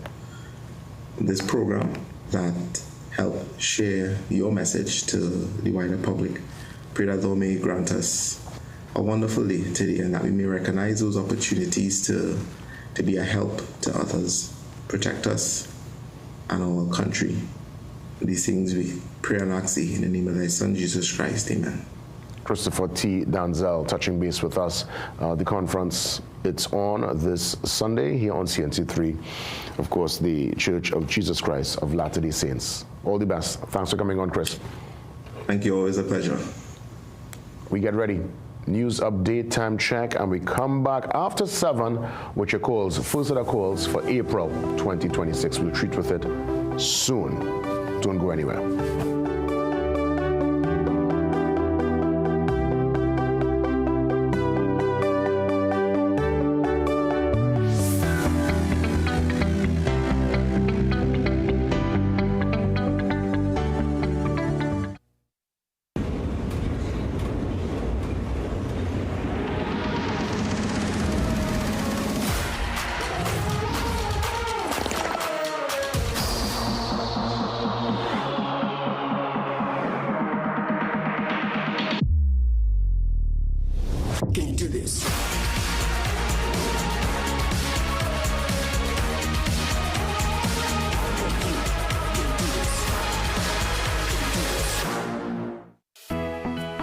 this program that help share Your message to the wider public. Pray that Thou may grant us a wonderful day today, and that we may recognize those opportunities to be a help to others, protect us and our country. These things we pray and ask Thee in the name of Thy Son, Jesus Christ. Amen. Christopher T. Danzel touching base with us. The conference, it's on this Sunday here on CNC3. Of course, the Church of Jesus Christ of Latter-day Saints. All the best. Thanks for coming on, Chris. Thank you. Always a pleasure. We get ready. News update, time check, and we come back after 7 with your calls, first set of calls for April 2026. We'll treat with it soon. Don't go anywhere.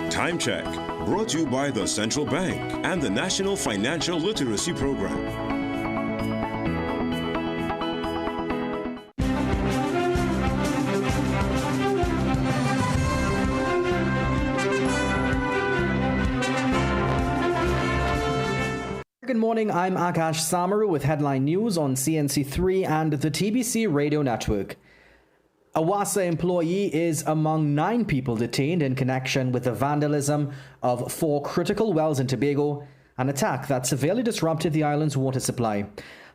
Time Check, brought to you by the Central Bank and the National Financial Literacy Program. Good morning, I'm Akash Samaru with headline news on CNC3 and the TBC radio network. A WASA employee is among 9 people detained in connection with the vandalism of 4 critical wells in Tobago, an attack that severely disrupted the island's water supply.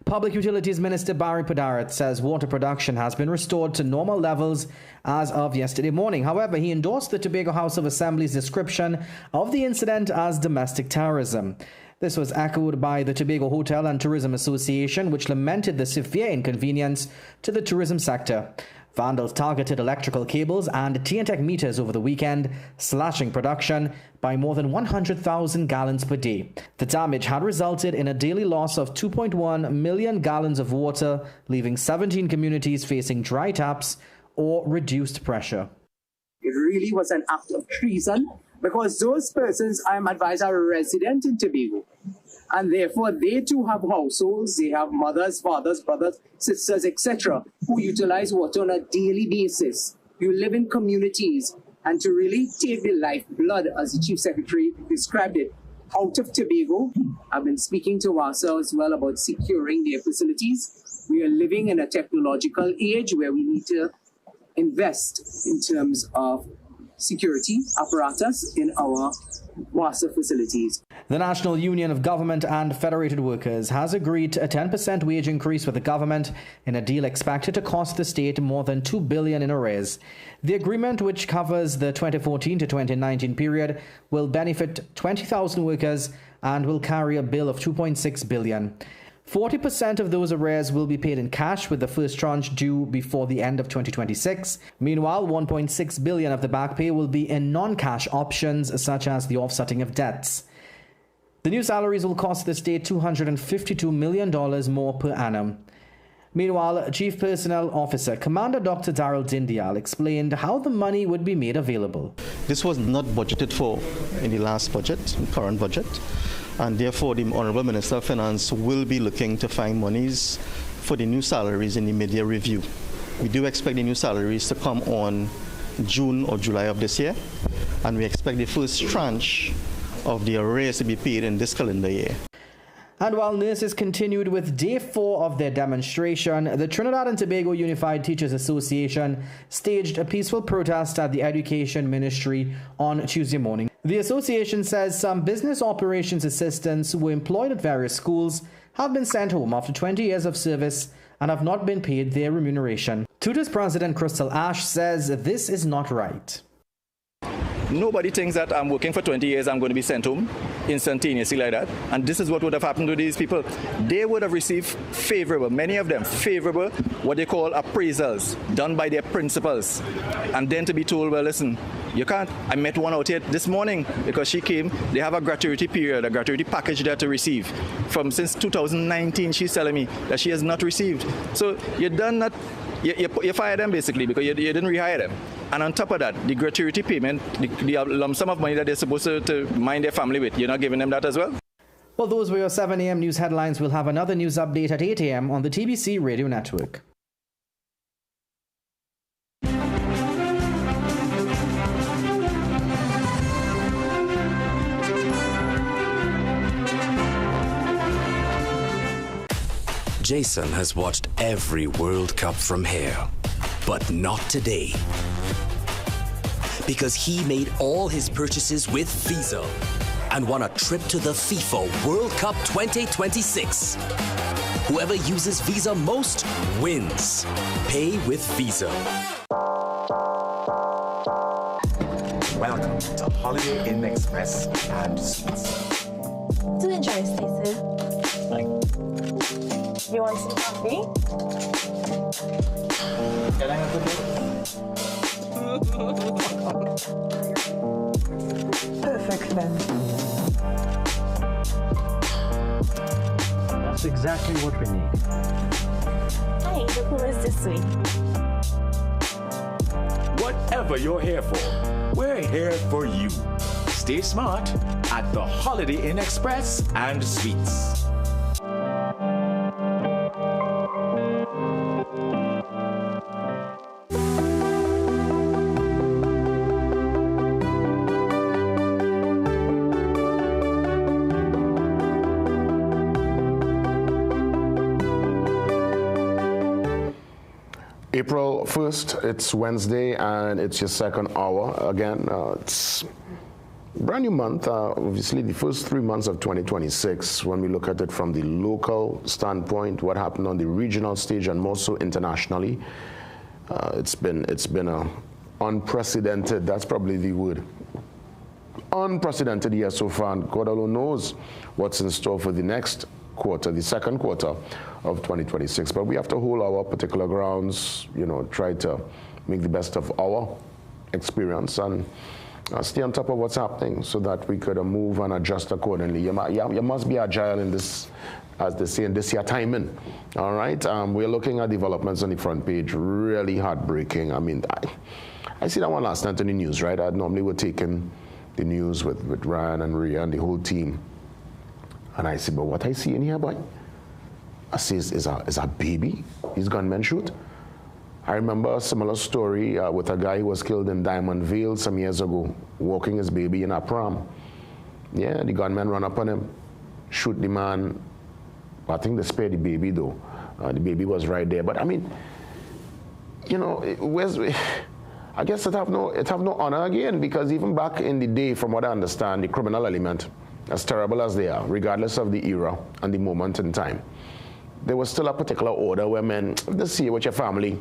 Public Utilities Minister Barry Podarat says water production has been restored to normal levels as of yesterday morning. However, he endorsed the Tobago House of Assembly's description of the incident as domestic terrorism. This was echoed by the Tobago Hotel and Tourism Association, which lamented the severe inconvenience to the tourism sector. Vandals targeted electrical cables and TNTEC meters over the weekend, slashing production by more than 100,000 gallons per day. The damage had resulted in a daily loss of 2.1 million gallons of water, leaving 17 communities facing dry taps or reduced pressure. It really was an act of treason because those persons, I'm advised, are resident in Tobago. And therefore, they too have households, they have mothers, fathers, brothers, sisters, etc., who utilize water on a daily basis. You live in communities, and to really take the lifeblood, as the Chief Secretary described it, out of Tobago, I've been speaking to WASA as well about securing their facilities. We are living in a technological age where we need to invest in terms of security apparatus in our WASA facilities. The National Union of Government and Federated Workers has agreed to a 10% wage increase with the government in a deal expected to cost the state more than $2 billion in arrears. The agreement, which covers the 2014 to 2019 period, will benefit 20,000 workers and will carry a bill of $2.6 billion. 40% of those arrears will be paid in cash, with the first tranche due before the end of 2026. Meanwhile, $1.6 billion of the back pay will be in non-cash options, such as the offsetting of debts. The new salaries will cost the state $252 million more per annum. Meanwhile, Chief Personnel Officer Commander Dr. Daryl Dindial explained how the money would be made available. This was not budgeted for in the last budget, current budget, and therefore the Honourable Minister of Finance will be looking to find monies for the new salaries in the mid-year review. We do expect the new salaries to come on June or July of this year, and we expect the first tranche of the arrears to be paid in this calendar year. And while nurses continued with day 4 of their demonstration, the Trinidad and Tobago Unified Teachers Association staged a peaceful protest at the Education Ministry on Tuesday morning. The association says some business operations assistants who were employed at various schools have been sent home after 20 years of service and have not been paid their remuneration. Tutors President Crystal Ash says this is not right. Nobody thinks that I'm working for 20 years, I'm going to be sent home instantaneously like that. And this is what would have happened to these people. They would have received favorable, many of them favorable, what they call appraisals done by their principals. And then to be told, well, listen, you can't. I met one out here this morning because she came. They have a gratuity period, a gratuity package there to receive. Since 2019, she's telling me that she has not received. So you done not. You fire them basically because you didn't rehire them. And on top of that, the gratuity payment, the lump sum of money that they're supposed to mind their family with, you're not giving them that as well? Well, those were your 7 a.m. news headlines. We'll have another news update at 8 a.m. on the TBC Radio Network. Jason has watched every World Cup from here, but not today. Because he made all his purchases with Visa and won a trip to the FIFA World Cup 2026. Whoever uses Visa most wins. Pay with Visa. Welcome to Holiday Inn Express and Suites. Do enjoy, Stacey. You want some coffee? Can I have a bit? Perfect then. That's exactly what we need. Hey, the pool is this way. Whatever you're here for, we're here for you. Stay smart at the Holiday Inn Express and Suites. April 1st, it's Wednesday, and it's your second hour. Again, it's a brand new month. Obviously, the first 3 months of 2026, when we look at it from the local standpoint, what happened on the regional stage and more so internationally, it's been a unprecedented, that's probably the word, unprecedented year so far, and God alone knows what's in store for the next quarter, the second quarter of 2026. But we have to hold our particular grounds, try to make the best of our experience and stay on top of what's happening so that we could move and adjust accordingly. You must be agile in this, as they say, in this year timing. All right, we're looking at developments on the front page, really heartbreaking. I mean, I see that one last night in the news, right? I normally would take in the news with Ryan and Rhea and the whole team. And I said, but what I see in here, boy, I see is a baby these gunmen shoot. I remember a similar story with a guy who was killed in Diamond Vale some years ago, walking his baby in a pram. Yeah, the gunmen run up on him, shoot the man. I think they spared the baby though. The baby was right there. But I mean, I guess it have no honor again, because even back in the day, from what I understand, the criminal element, as terrible as they are, regardless of the era and the moment in time, there was still a particular order where men, if they see you with your family,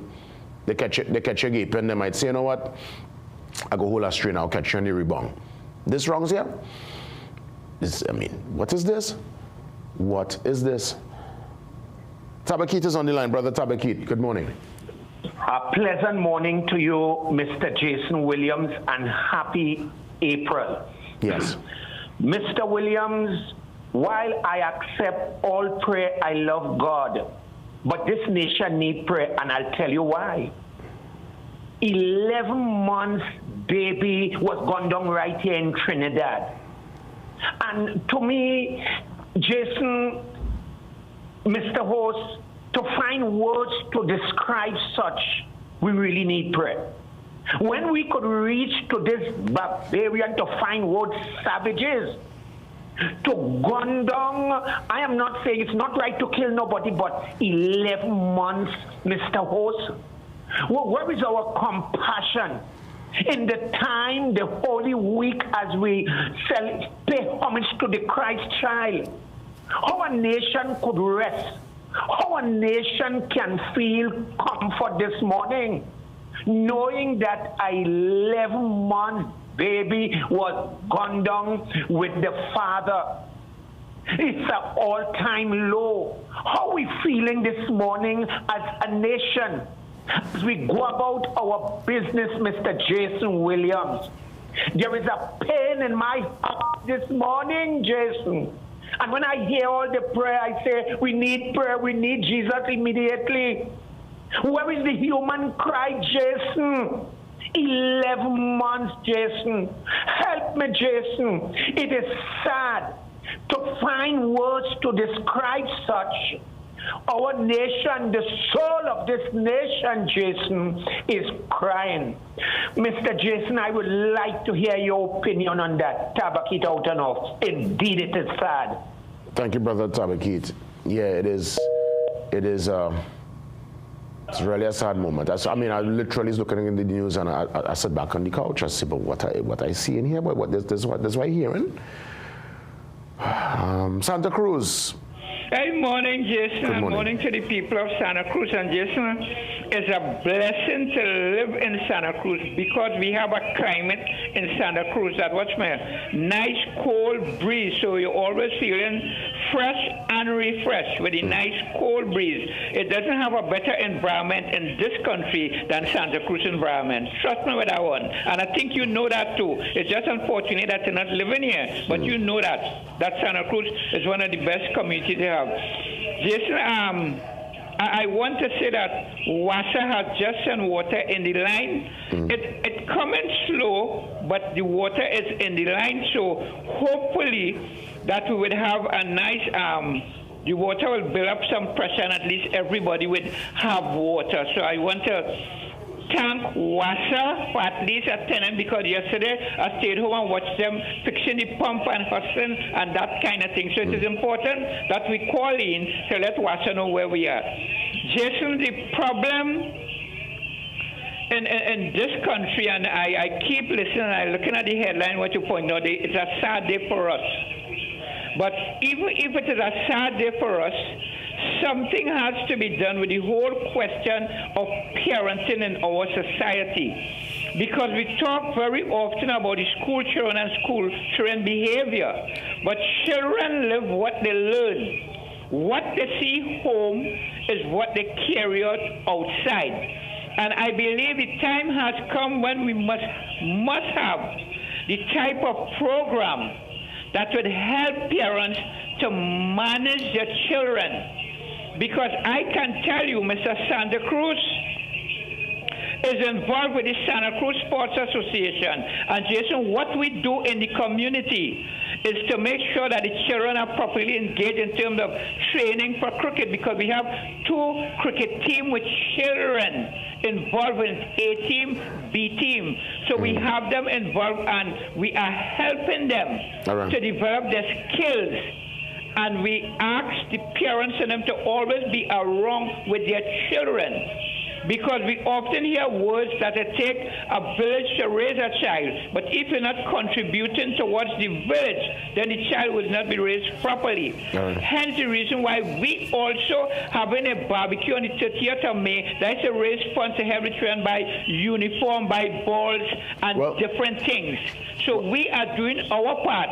they catch you gaping, they might say, you know what, I go hold a string, I'll catch you on the rebound. This wrongs here? What is this? What is this? Tabakit is on the line. Brother Tabakit, good morning. A pleasant morning to you, Mr. Jason Williams, and happy April. Yes. Mr. Williams, while I accept all prayer, I love God. But this nation needs prayer, and I'll tell you why. 11 months baby was gone down right here in Trinidad. And to me, Jason, Mr. Host, to find words to describe such, we really need prayer. When we could reach to this barbarian to find words, savages, to gun down, I am not saying it's not right to kill nobody, but 11 months, Mr. Host. Where is our compassion? In the time, the Holy Week, as we pay homage to the Christ child, our nation could rest. Our nation can feel comfort this morning, knowing that a 11-month baby was gunned down with the father. It's an all-time low. How are we feeling this morning as a nation? As we go about our business, Mr. Jason Williams, there is a pain in my heart this morning, Jason. And when I hear all the prayer, I say, we need prayer, we need Jesus immediately. Where is the human cry, Jason? 11 months, Jason. Help me, Jason. It is sad to find words to describe such. Our nation, the soul of this nation, Jason, is crying. Mr. Jason, I would like to hear your opinion on that. Tabakit out and off. Indeed, it is sad. Thank you, Brother Tabakit. Yeah, it is. It's really a sad moment. I mean, I literally was looking in the news and I sat back on the couch. I said, but what I see in here, but what this what I'm hearing. Santa Cruz. Good morning, Jason. Good morning to the people of Santa Cruz. And Jason, it's a blessing to live in Santa Cruz because we have a climate in Santa Cruz that what's my nice cold breeze. So you're always feeling fresh and refreshed with a nice cold breeze. It doesn't have a better environment in this country than Santa Cruz environment. Trust me with that one. And I think you know that too. It's just unfortunate that you're not living here, but you know that Santa Cruz is one of the best communities they have. Jason, I want to say that Wassa has just sent water in the line. It's coming slow, but the water is in the line. So hopefully that we would have a nice, the water will build up some pressure and at least everybody would have water. So I want to thank Wassa for at least attending because yesterday I stayed home and watched them fixing the pump and hustling and that kind of thing. So it is important that we call in to let Wassa know where we are. Jason, the problem in this country, and I keep listening, I'm looking at the headline, what you point out, it's a sad day for us. But even if it is a sad day for us, something has to be done with the whole question of parenting in our society. Because we talk very often about the school children and school children behavior. But children live what they learn. What they see home is what they carry out outside. And I believe the time has come when we must have the type of program that would help parents to manage their children. Because I can tell you, Mr. Santa Cruz is involved with the Santa Cruz Sports Association. And Jason, what we do in the community is to make sure that the children are properly engaged in terms of training for cricket, because we have 2 cricket teams with children involved in A team, B team. So we have them involved and we are helping them to develop their skills. And we ask the parents and them to always be around with their children. Because we often hear words that it takes a village to raise a child. But if you're not contributing towards the village, then the child will not be raised properly. Hence the reason why we also having a barbecue on the 30th of May. That's a raise fund to help the children buy uniform, buy balls, and different things. So we are doing our part.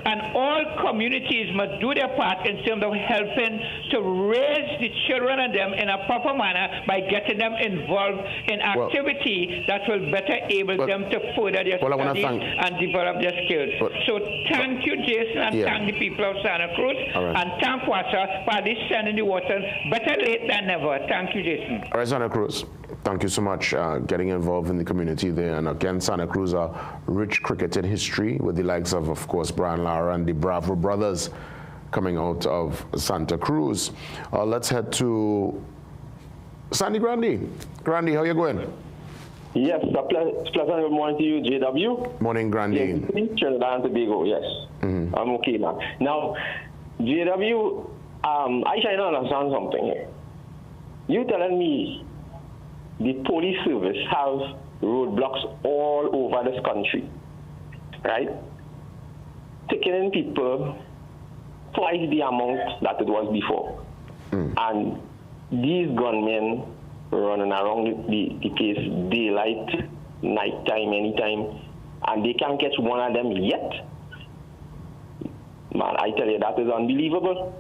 And all communities must do their part in terms of helping to raise the children and them in a proper manner by getting them involved in activity that will better able them to further their studies and develop their skills. So thank you, Jason, and thank the people of Santa Cruz, and thank Wassa for this sending the water. Better late than never. Thank you, Jason. All right, Santa Cruz. Thank you so much getting involved in the community there. And again, Santa Cruz, a rich cricketing history with the likes of course, Brian Lara and the Bravo brothers coming out of Santa Cruz. Let's head to Sandy Grandy. Grandy, how you going? Yes, pleasant good morning to you, JW. Morning, Grandy. Trinidad and Tobago, yes. Mm-hmm. I'm okay now. Now, JW, I try to understand something here. You telling me the police service have roadblocks all over this country, right? Taking in people twice the amount that it was before. And these gunmen running around the place daylight, nighttime, anytime, and they can't catch one of them yet. Man, I tell you, that is unbelievable.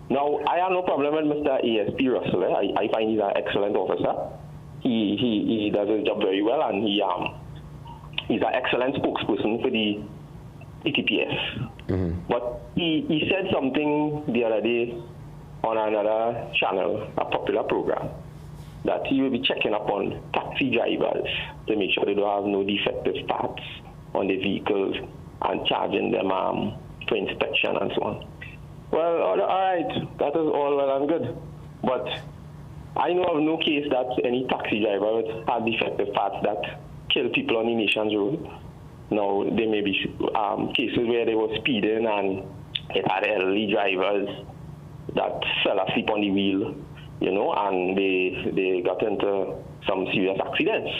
Now, I have no problem with Mr. ASP Russell. I find he's an excellent officer. He does his job very well, and he's an excellent spokesperson for the ETPS. Mm-hmm. But he said something the other day on another channel, a popular program, that he will be checking up on taxi drivers to make sure they don't have no defective parts on the vehicles and charging them for inspection and so on. Well, all right, that is all well and good. But I know of no case that any taxi driver had defective parts that kill people on the nation's road. Now, there may be cases where they were speeding and it had elderly drivers that fell asleep on the wheel, you know, and they got into some serious accidents.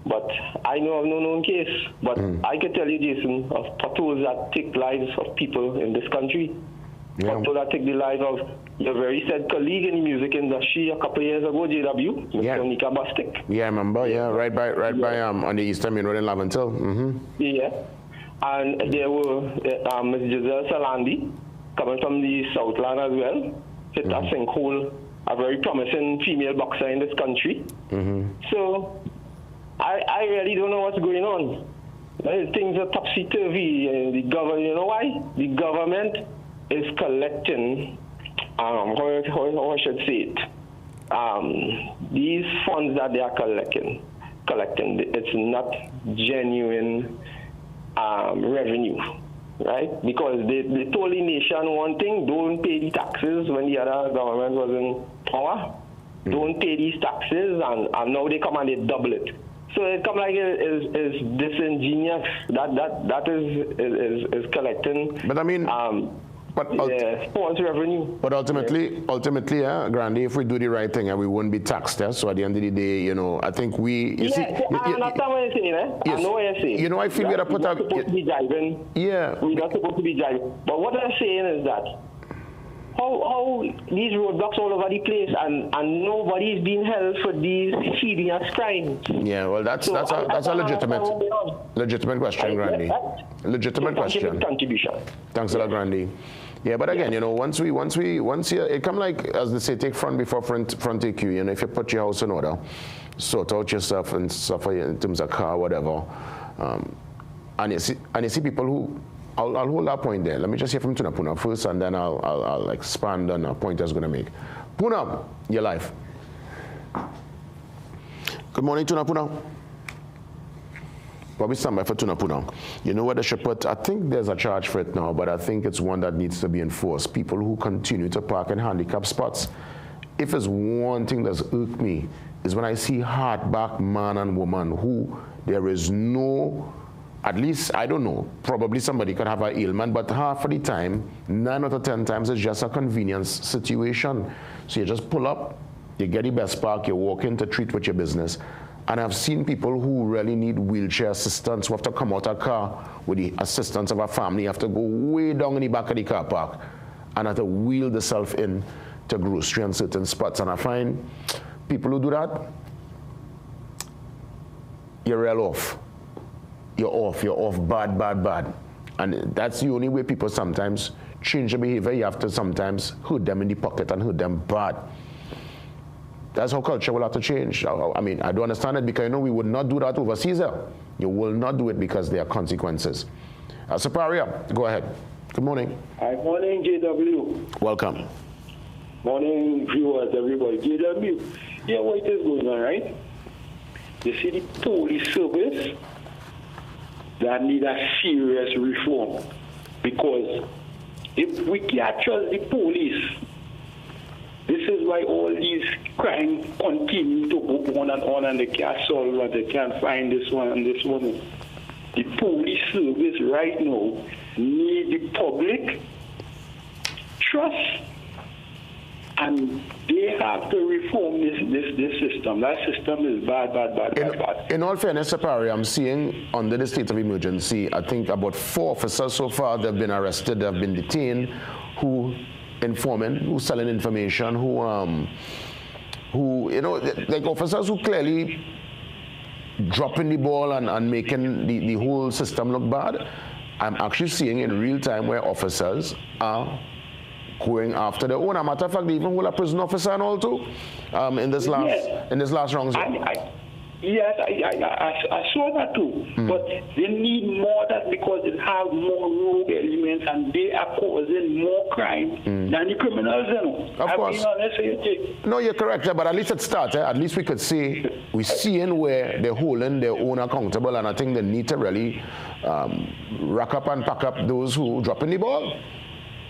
But I know of no known case. But I can tell you, Jason, of potholes that take lives of people in this country. Yeah. Potholes that take the life of your very said colleague in the music industry a couple of years ago, JW, Mr. Nika Bastic. Yeah, I remember. Yeah, right by on the Eastern Main Road in Laventil. Mm-hmm. Yeah, and there were Ms. Giselle Salandi coming from the Southland as well. Hit a sinkhole, a very promising female boxer in this country. Mm-hmm. So I really don't know what's going on. Things are topsy-turvy. The government, you know why? The government is collecting, how I should say it, these funds that they are collecting, it's not genuine revenue, right? Because they told the nation one thing, don't pay the taxes when the other government was in power. Don't pay these taxes, and now they come and they double it. So it come like is disingenuous. That is collecting. But I mean, false revenue. But ultimately, Grandy, if we do the right thing, we won't be taxed. So at the end of the day, you know, I think we. I understand what you're saying. Yes. I know what you're saying. You know, I feel we gotta put up. We're not supposed to be driving. Yeah. We're not supposed to be driving. But what I'm saying is that how these roadblocks all over the place and nobody's being held for these serious crimes. Yeah, well, that's a legitimate question, Grandy. Legitimate question. Contribution. Thanks a lot, Grandy. Yeah, but again, you know, once you, it come like, as they say, take front before front take you. You know, if you put your house in order, sort out yourself and stuff in terms of car, whatever, and you see people who. I'll hold that point there. Let me just hear from Tuna Puna first, and then I'll expand on a point I was going to make. Puna, your life. Good morning, Tuna Puna. Probably standby for Tuna Puna. You know what they should put? I think there's a charge for it now, but I think it's one that needs to be enforced. People who continue to park in handicap spots. If it's one thing that's irked me, is when I see hardback man and woman who there is no, at least, I don't know, probably somebody could have an ailment, but half of the time, 9 out of 10 times, it's just a convenience situation. So you just pull up, you get the best park, you walk in to treat with your business. And I've seen people who really need wheelchair assistance, who have to come out of a car with the assistance of a family, have to go way down in the back of the car park and have to wheel themselves in to grocery and certain spots. And I find people who do that, you're real off. You're off bad. And that's the only way people sometimes change their behavior. You have to sometimes hurt them in the pocket and hurt them bad. That's how culture will have to change. I mean, I don't understand it because, you know, we would not do that overseas. You will not do it because there are consequences. Saparia, go ahead. Good morning. Hi, morning, JW. Welcome. Morning, viewers, everybody. JW, yeah, what is going on, right? You see the police service that need a serious reform, because if we can't trust the police, this is why all these crimes continue to go on and they can't solve it, they can't find this one and this one. The police service right now need the public trust, and they have to reform this system. That system is bad. In all fairness, Sapari, I'm seeing under the state of emergency, I think about 4 officers so far that have been arrested, that have been detained, who selling information, who like officers who clearly dropping the ball and making the whole system look bad. I'm actually seeing in real time where officers are going after their own. As a matter of fact, they even hold a prison officer and all too in this last round. Yes, I saw that too. But they need more that because they have more rogue elements and they are causing more crime than the criminals. Of course. No, you're correct, but at least it starts. At least we could say we're seeing where they're holding their own accountable, and I think they need to really rack up and pack up those who dropping the ball.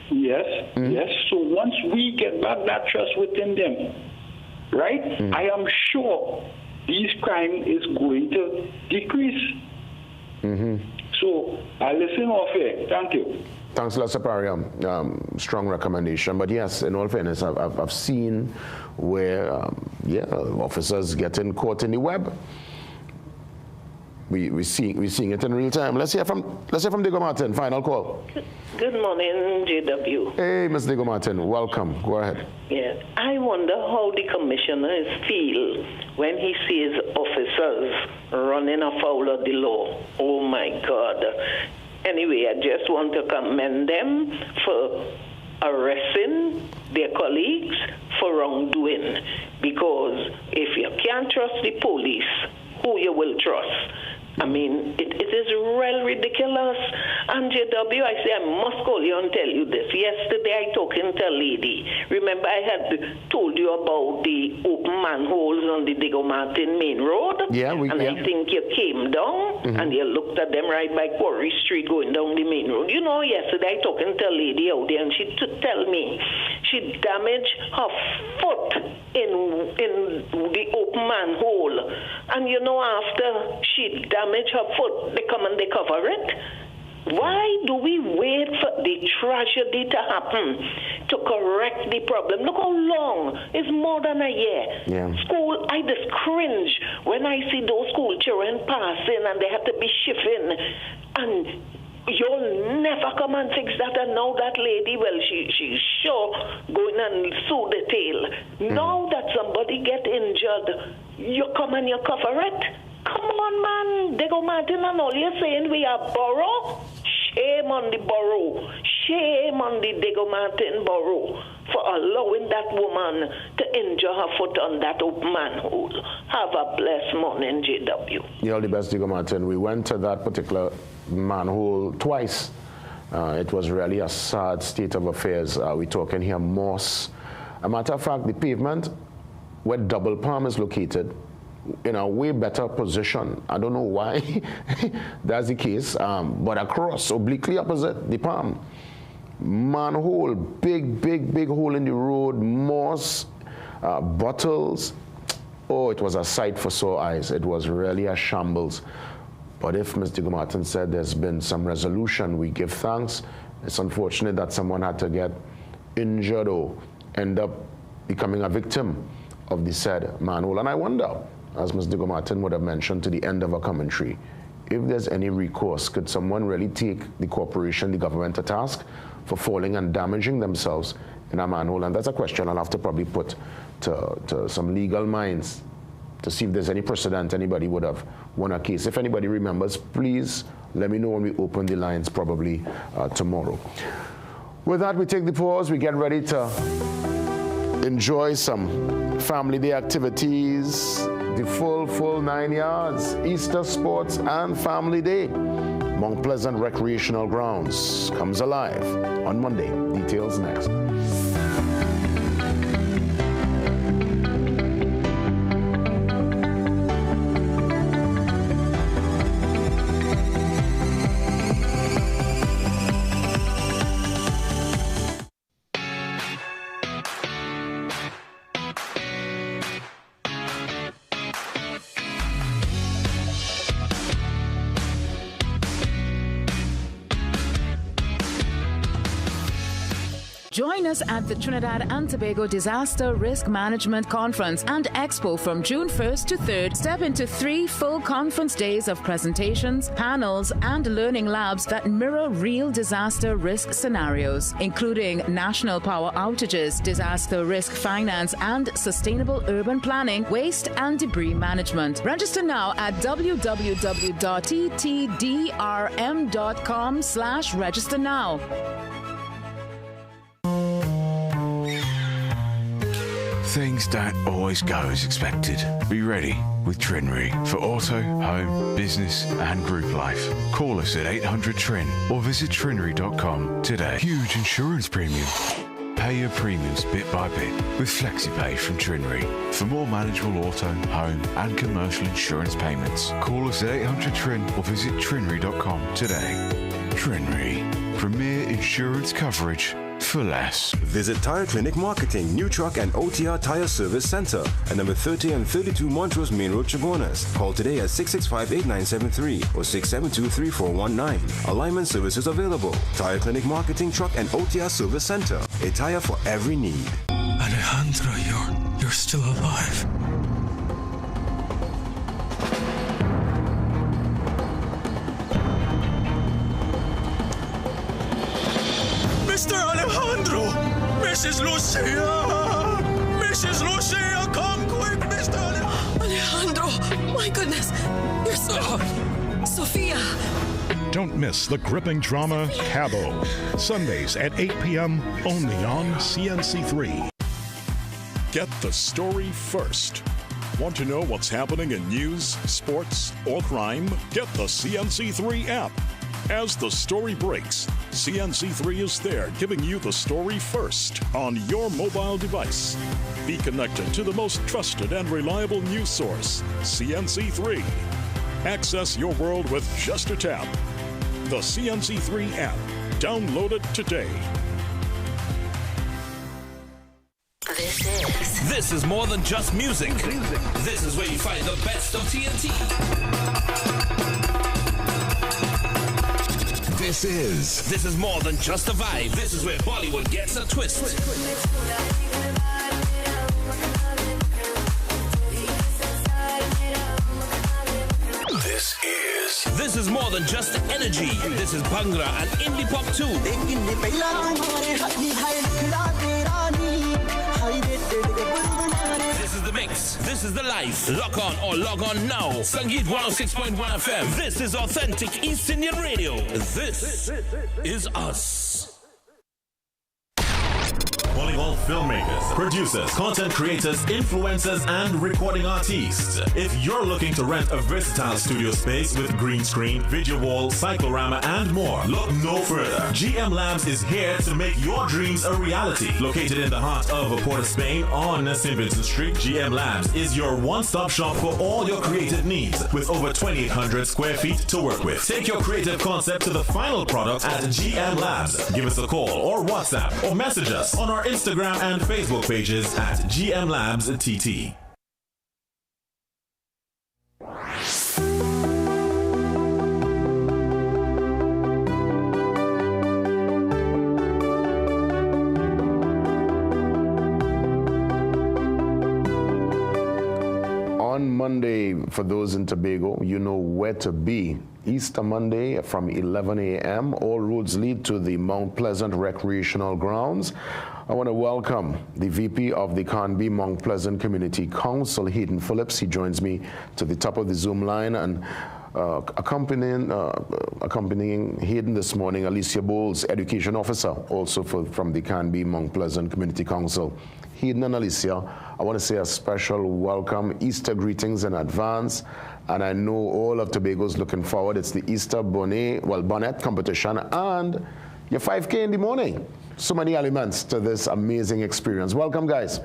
Yes, yes. So once we get back that trust within them, right, I am sure this crime is going to decrease. So I listen off here. Thank you. Thanks a lot, Sapari. Strong recommendation. But yes, in all fairness, I've seen where officers getting caught in the web. We're seeing it in real time. Let's hear from Diego Martin. Final call. Good morning, JW. Hey, Ms. Diego Martin. Welcome. Go ahead. Yeah, I wonder how the commissioners feel when he sees officers running afoul of the law. Oh my God. Anyway, I just want to commend them for arresting their colleagues for wrongdoing, because if you can't trust the police, who you will trust? I mean, it is real ridiculous. And JW, I say, I must call you and tell you this. Yesterday, I talking to a lady. Remember, I had told you about the open manholes on the Diego Martin main road? Yeah, I think you came down and you looked at them right by Quarry Street going down the main road. You know, yesterday, I talking to a lady out there, and she tell me she damaged her foot in the open manhole. And you know, after she damage her foot, they come and they cover it. Why do we wait for the tragedy to happen to correct the problem? Look how long. It's more than a year. Yeah. School, I just cringe when I see those school children passing and they have to be shifting. And you'll never come and fix that. And now that lady, well, she's sure going and sue the tail. Now that somebody get injured, you come and you cover it. Come on, man. Diego Martin and all you're saying we are borough? Shame on the borough. Shame on the Diego Martin borough for allowing that woman to injure her foot on that open manhole. Have a blessed morning, JW. Yeah, all the best, Diego Martin. We went to that particular manhole twice. It was really a sad state of affairs. We're talking here moss. As a matter of fact, the pavement where Double Palm is located, in a way better position. I don't know why that's the case, but across, obliquely opposite the palm, manhole, big hole in the road, moss, bottles. Oh, it was a sight for sore eyes. It was really a shambles. But if Mr. Martin said there's been some resolution, we give thanks. It's unfortunate that someone had to get injured or end up becoming a victim of the said manhole. And I wonder, as Mr. Martin would have mentioned to the end of a commentary, if there's any recourse, could someone really take the corporation, the government to task for falling and damaging themselves in a manhole? And that's a question I'll have to probably put to some legal minds to see if there's any precedent anybody would have won a case. If anybody remembers, please let me know when we open the lines, probably tomorrow. With that, we take the pause. We get ready to enjoy some family day activities, the full 9 yards, Easter sports and family day. Mount Pleasant Recreational Grounds comes alive on Monday. Details next. Join us at the Trinidad and Tobago Disaster Risk Management Conference and Expo from June 1st to 3rd. Step into 3 full conference days of presentations, panels, and learning labs that mirror real disaster risk scenarios, including national power outages, disaster risk finance, and sustainable urban planning, waste and debris management. Register now at www.ttdrm.com/register now. Things don't always go as expected. Be ready with Trinry for auto, home, business and group life. Call us at 800-TRIN or visit trinry.com today. Huge insurance premium. Pay your premiums bit by bit with FlexiPay from Trinry. For more manageable auto, home and commercial insurance payments, call us at 800-TRIN or visit trinry.com today. Trinry. Premier insurance coverage for less. Visit Tire Clinic Marketing, New Truck and OTR Tire Service Center at number 30 and 32 Montrose Main Road, Chagonas. Call today at 665-8973 or 672-3419. Alignment services available. Tire Clinic Marketing, Truck and OTR Service Center. A tire for every need. Alejandro, you're still alive. Mr. Alejandro! Mrs. Lucia! Mrs. Lucia, come quick, Mr. Alejandro! My goodness! You're so... Sophia! Don't miss the gripping drama Cabo. Sundays at 8 p.m. only on CNC3. Get the story first. Want to know what's happening in news, sports, or crime? Get the CNC3 app. As the story breaks, CNC3 is there giving you the story first on your mobile device. Be connected to the most trusted and reliable news source, CNC3. Access your world with just a tap. The CNC3 app. Download it today. This is more than just music. This is where you find the best of TNT. This is more than just a vibe. This is where Bollywood gets a twist. This is more than just energy. This is Bhangra and indie pop too. This is the mix. This is the life. Lock on or log on now. Sangeet 106.1 FM. This is authentic East Indian radio. This is us. Volleyball filmmakers, producers, content creators, influencers, and recording artists. If you're looking to rent a versatile studio space with green screen, video wall, cyclorama, and more, look no further. GM Labs is here to make your dreams a reality. Located in the heart of Port of Spain on St. Vincent Street, GM Labs is your one-stop shop for all your creative needs with over 2,800 square feet to work with. Take your creative concept to the final product at GM Labs. Give us a call or WhatsApp or message us on our Instagram and Facebook pages at GM Labs TT. On Monday, for those in Tobago, you know where to be. Easter Monday from 11 a.m. All roads lead to the Mount Pleasant Recreational Grounds. I want to welcome the VP of the Canby Mount Pleasant Community Council, Hayden Phillips. He joins me to the top of the Zoom line, and accompanying Hayden this morning, Alicia Bowles, Education Officer, also from the Canby Mount Pleasant Community Council. Hayden and Alicia, I want to say a special welcome, Easter greetings in advance, and I know all of Tobago's looking forward. It's the Easter bonnet competition and your 5K in the morning. So many elements to this amazing experience. Welcome, guys.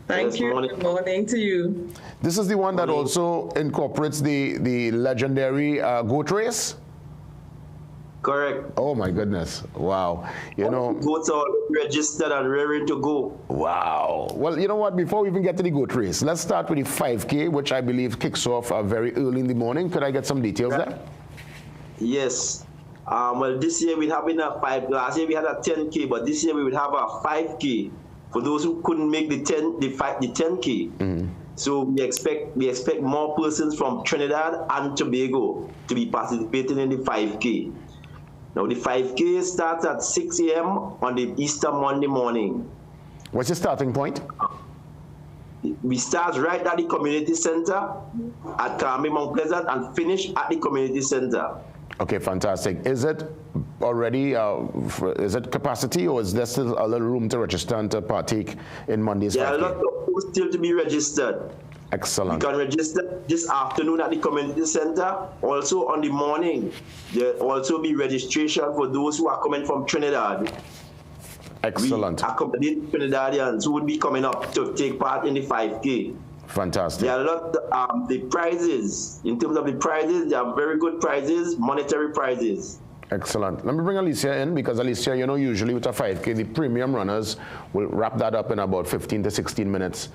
Thank you. Good morning to you. This is the one that also incorporates the legendary goat race? Correct. Oh my goodness. Wow. You know, goats are registered and ready to go. Wow. Well, you know what? Before we even get to the goat race, let's start with the 5K, which I believe kicks off very early in the morning. Could I get some details there? Yes. Well, this year we're having a 5. Last year we had a 10K, but this year we would have a 5K for those who couldn't make the 10K. Mm-hmm. So we expect more persons from Trinidad and Tobago to be participating in the 5K. Now the 5K starts at 6 a.m. on the Easter Monday morning. What's your starting point? We start right at the community center at Karame Mount Pleasant and finish at the community center. Okay, fantastic. Is it already, is it capacity, or is there still a little room to register and to partake in Monday's 5K? There are a lot of people still to be registered. Excellent. You can register this afternoon at the community center. Also on the morning, there will also be registration for those who are coming from Trinidad. Excellent. We accommodate Trinidadians who would be coming up to take part in the 5K. Fantastic. There are a lot the prizes. In terms of the prizes, there are very good prizes, monetary prizes. Excellent. Let me bring Alicia in, because Alicia, you know, usually with a 5K, the premium runners will wrap that up in about 15 to 16 minutes.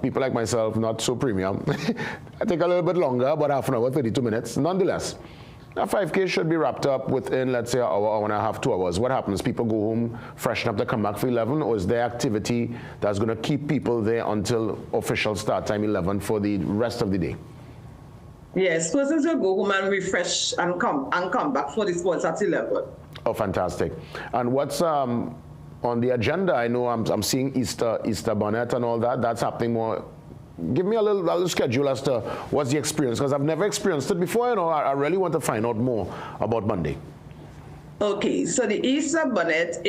People like myself, not so premium. I take a little bit longer, about half an hour, 32 minutes. Nonetheless, a 5K should be wrapped up within, let's say, an hour and a half, 2 hours. What happens? People go home, freshen up, to come back for 11, or is there activity that's going to keep people there until official start time 11 for the rest of the day? Yes, persons will go home and refresh and come back for the sports at 11. Oh, fantastic. And what's on the agenda? I know I'm seeing Easter bonnet and all that. That's happening more. Give me a little schedule as to what's the experience, because I've never experienced it before. You know, I really want to find out more about Monday. Okay, so the Easter bonnet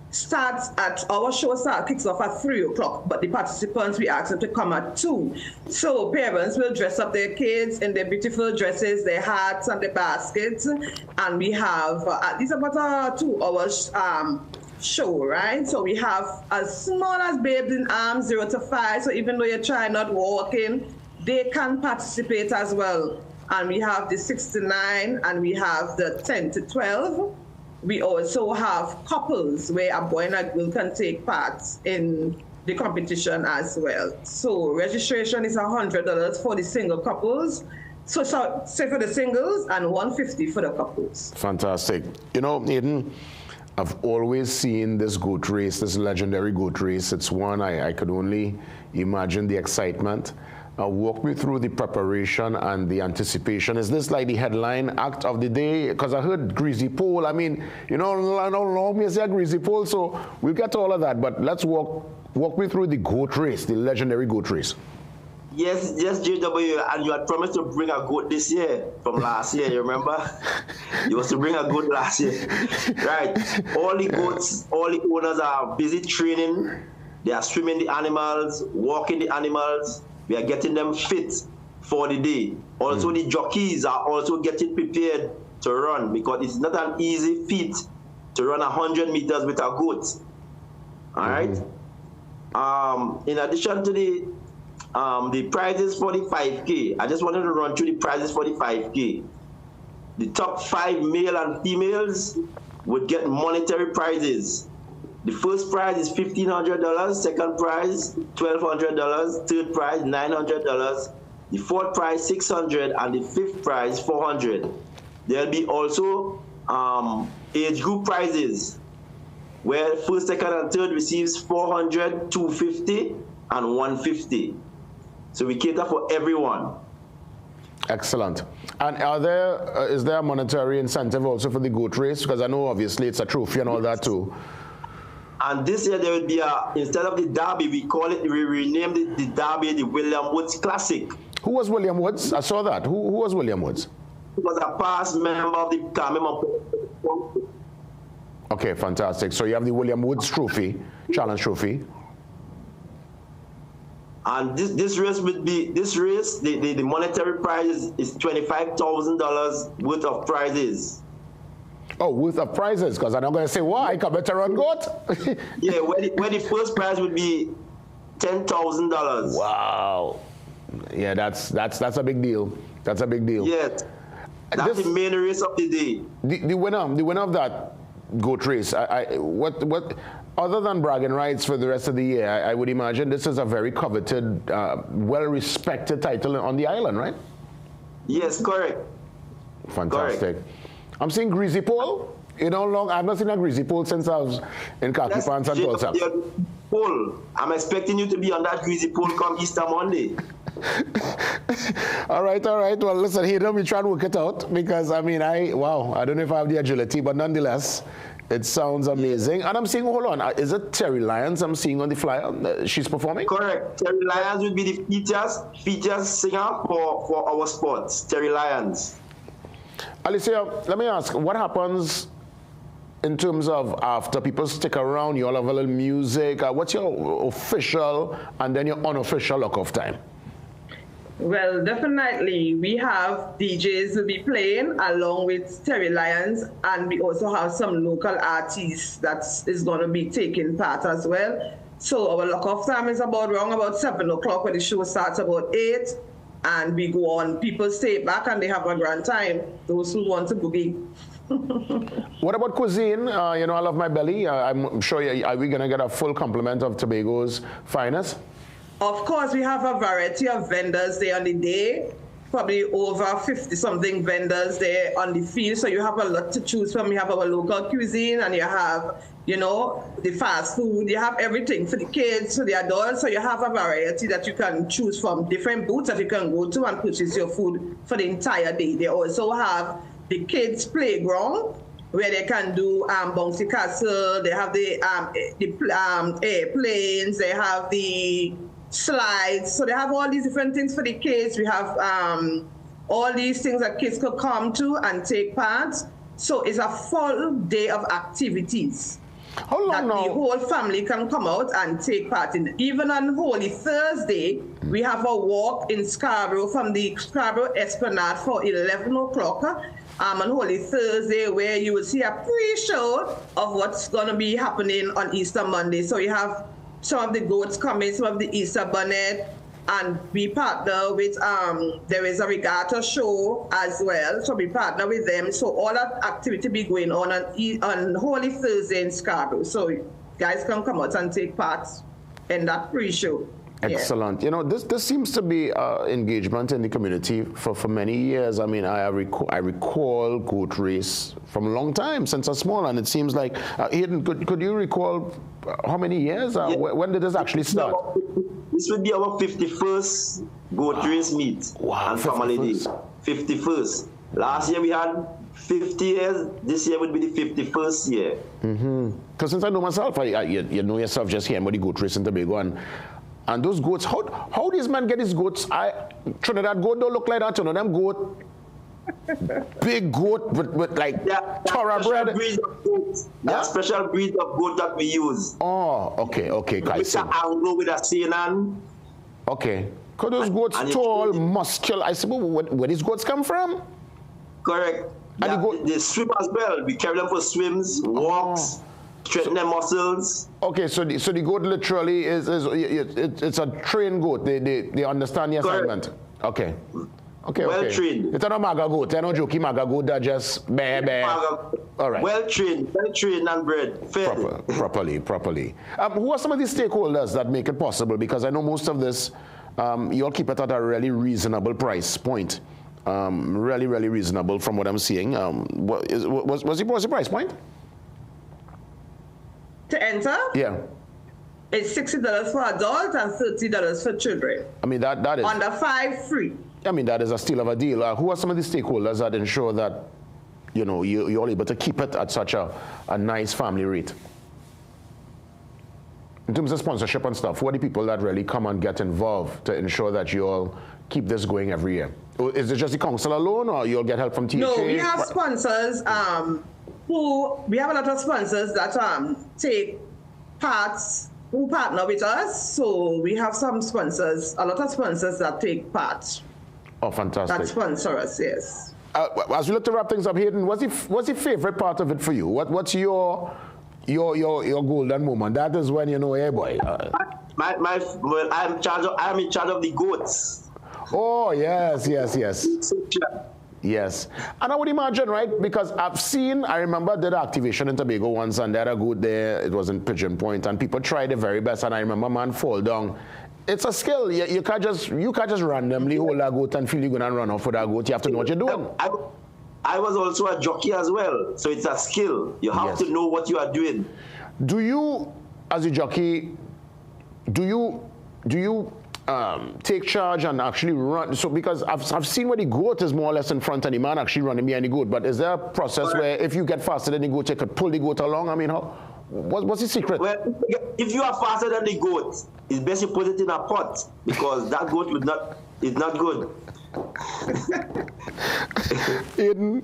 starts at, our show kicks off at 3 o'clock, but the participants, we ask them to come at 2. So parents will dress up their kids in their beautiful dresses, their hats and their baskets, and we have at least about a 2 hours show, right? So we have as small as babes in arms, 0 to 5, so even though you're trying not walking, they can participate as well. And we have the 6 to 9, and we have the 10 to 12. We also have couples where a boy and a girl can take part in the competition as well. So registration is $100 for the single couples. So say for the singles, and $150 for the couples. Fantastic. You know, Aidan, I've always seen this goat race, this legendary goat race. It's one I could only imagine the excitement. Walk me through the preparation and the anticipation. Is this like the headline act of the day? Because I heard greasy pole. I mean, you know, I don't know me say a greasy pole, so we'll get to all of that. But let's walk me through the goat race, the legendary goat race. Yes, JW, and you had promised to bring a goat this year from last year, you remember? You was to bring a goat last year. Right. All the goats, all the owners are busy training. They are swimming the animals, walking the animals. We are getting them fit for the day. Also, the jockeys are also getting prepared to run, because it's not an easy feat to run 100 meters with a goat. All right. In addition to the prizes for the 5K, I just wanted to run through the prizes for the 5K. The top 5 male and females would get monetary prizes. The first prize is $1,500, second prize $1,200, third prize $900, the fourth prize $600, and the fifth prize $400. There'll be also age group prizes, where first, second, and third receives $400, $250, and $150. So we cater for everyone. Excellent. And is there a monetary incentive also for the goat race? Because I know obviously it's a trophy and all that too. And this year there will be instead of the Derby, we renamed the Derby the William Woods Classic. Who was William Woods? I saw that. Who was William Woods? He was a past member of the Karame. Okay, fantastic. So you have the William Woods Trophy, Challenge Trophy. And this race would be, the monetary prize is $25,000 worth of prizes. Oh, worth of prizes, because I'm not going to say, why? Come better run goat. Yeah, where the first prize would be $10,000. Wow. Yeah, that's a big deal. That's a big deal. Yes. That's the main race of the day. The winner of that goat race, what other than bragging rights for the rest of the year, I would imagine this is a very coveted, well-respected title on the island, right? Yes, correct. Fantastic. Correct. I'm seeing greasy pole. You know, I've not seen a greasy pole since I was in khaki pants and tall socks. Pole. I'm expecting you to be on that greasy pole come Easter Monday. All right. Well, listen, here, let me try and work it out because, I mean, I don't know if I have the agility, but nonetheless, it sounds amazing. And I'm seeing, hold on, is it Terry Lyons I'm seeing on the flyer? She's performing? Correct. Terry Lyons will be the features singer for our sports. Terry Lyons. Alicia, let me ask, what happens in terms of after people stick around, you all have a little music? What's your official and then your unofficial lock-off time? Well, definitely, we have DJs will be playing along with Terry Lyons, and we also have some local artists that is going to be taking part as well. So our lock-off time is around about 7 o'clock when the show starts about 8, and we go on. People stay back and they have a grand time, those who want to boogie. What about cuisine? I love my belly. I'm sure, are we going to get a full complement of Tobago's finest? Of course, we have a variety of vendors there on the day, probably over 50-something vendors there on the field. So you have a lot to choose from. You have our local cuisine, and you have, the fast food. You have everything for the kids, for the adults. So you have a variety that you can choose from, different booths that you can go to and purchase your food for the entire day. They also have the kids' playground, where they can do bouncy castle. They have the airplanes. They have the slides. So they have all these different things for the kids. We have all these things that kids could come to and take part. So it's a full day of activities. How long that the whole family can come out and take part in. Even on Holy Thursday, we have a walk in Scarborough from the Scarborough Esplanade for 11 o'clock on Holy Thursday, where you will see a pre-show of what's going to be happening on Easter Monday. So you have some of the goats coming, some of the Easter bonnet, and we partner with, there is a regatta show as well, so we partner with them. So all that activity be going on Holy Thursday in Scarborough. So you guys can come out and take part in that pre-show. Excellent. Yeah. This seems to be engagement in the community for many years. I mean, I recall goat race from a long time, since I was small, and it seems like, Hayden, could you recall how many years? When did this actually start? This would be our 51st goat race meet and family day. 51st. Last year we had 50 years. This year would be the 51st year. Because since I know myself, you know yourself just hearing about the goat race in Tobago, and those goats, how these men get these goats? Trinidad goat don't look like that. Them goat, big goat with like thoroughbred. That special breed of goat that we use. Oh, okay. With an Anglo with a CNN. Okay. Because those goats tall, muscular. I said, where these goats come from? Correct. And they swim as well. We carry them for swims, walks. Straighten their muscles. Okay, so the goat literally is it's a trained goat. They understand the assignment. Okay. Well trained. It's not a maga goat. They're not joking maga goat that just bear. All right. Well trained and bred. Properly. Who are some of the stakeholders that make it possible? Because I know most of this, you all keep it at a really reasonable price point. Really reasonable from what I'm seeing. What's the price point? To enter? Yeah. It's $60 for adults and $30 for children. I mean, that is... Under 5, free. I mean, that is a steal of a deal. Who are some of the stakeholders that ensure that, you're all able to keep it at such a nice family rate? In terms of sponsorship and stuff, who are the people that really come and get involved to ensure that you all keep this going every year? Is it just the council alone, or you'll get help from THA? No, we have sponsors we have a lot of sponsors that take parts, who partner with us. So we have some sponsors, a lot of sponsors that take part. Oh, fantastic. That sponsor us, yes. As we look to wrap things up, Hayden, what's the favorite part of it for you? What's your golden moment? That is when hey boy. I'm in charge of the goats. Oh yes. Yes, and I would imagine, right? Because I remember did an activation in Tobago once, and they had a goat there. It was in Pigeon Point, and people tried their very best. And I remember man fall down. It's a skill. You can't just randomly hold a goat and feel you're gonna run off with that goat. You have to know what you're doing. I was also a jockey as well, so it's a skill. You have to know what you are doing. Do you, as a jockey, do you take charge and actually run? So because I've seen where the goat is more or less in front and the man actually running behind the goat, but is there a process where if you get faster than the goat, you could pull the goat along? I mean, what's the secret? Well, if you are faster than the goat, it's best you put it in a pot because that goat is not good. Eden.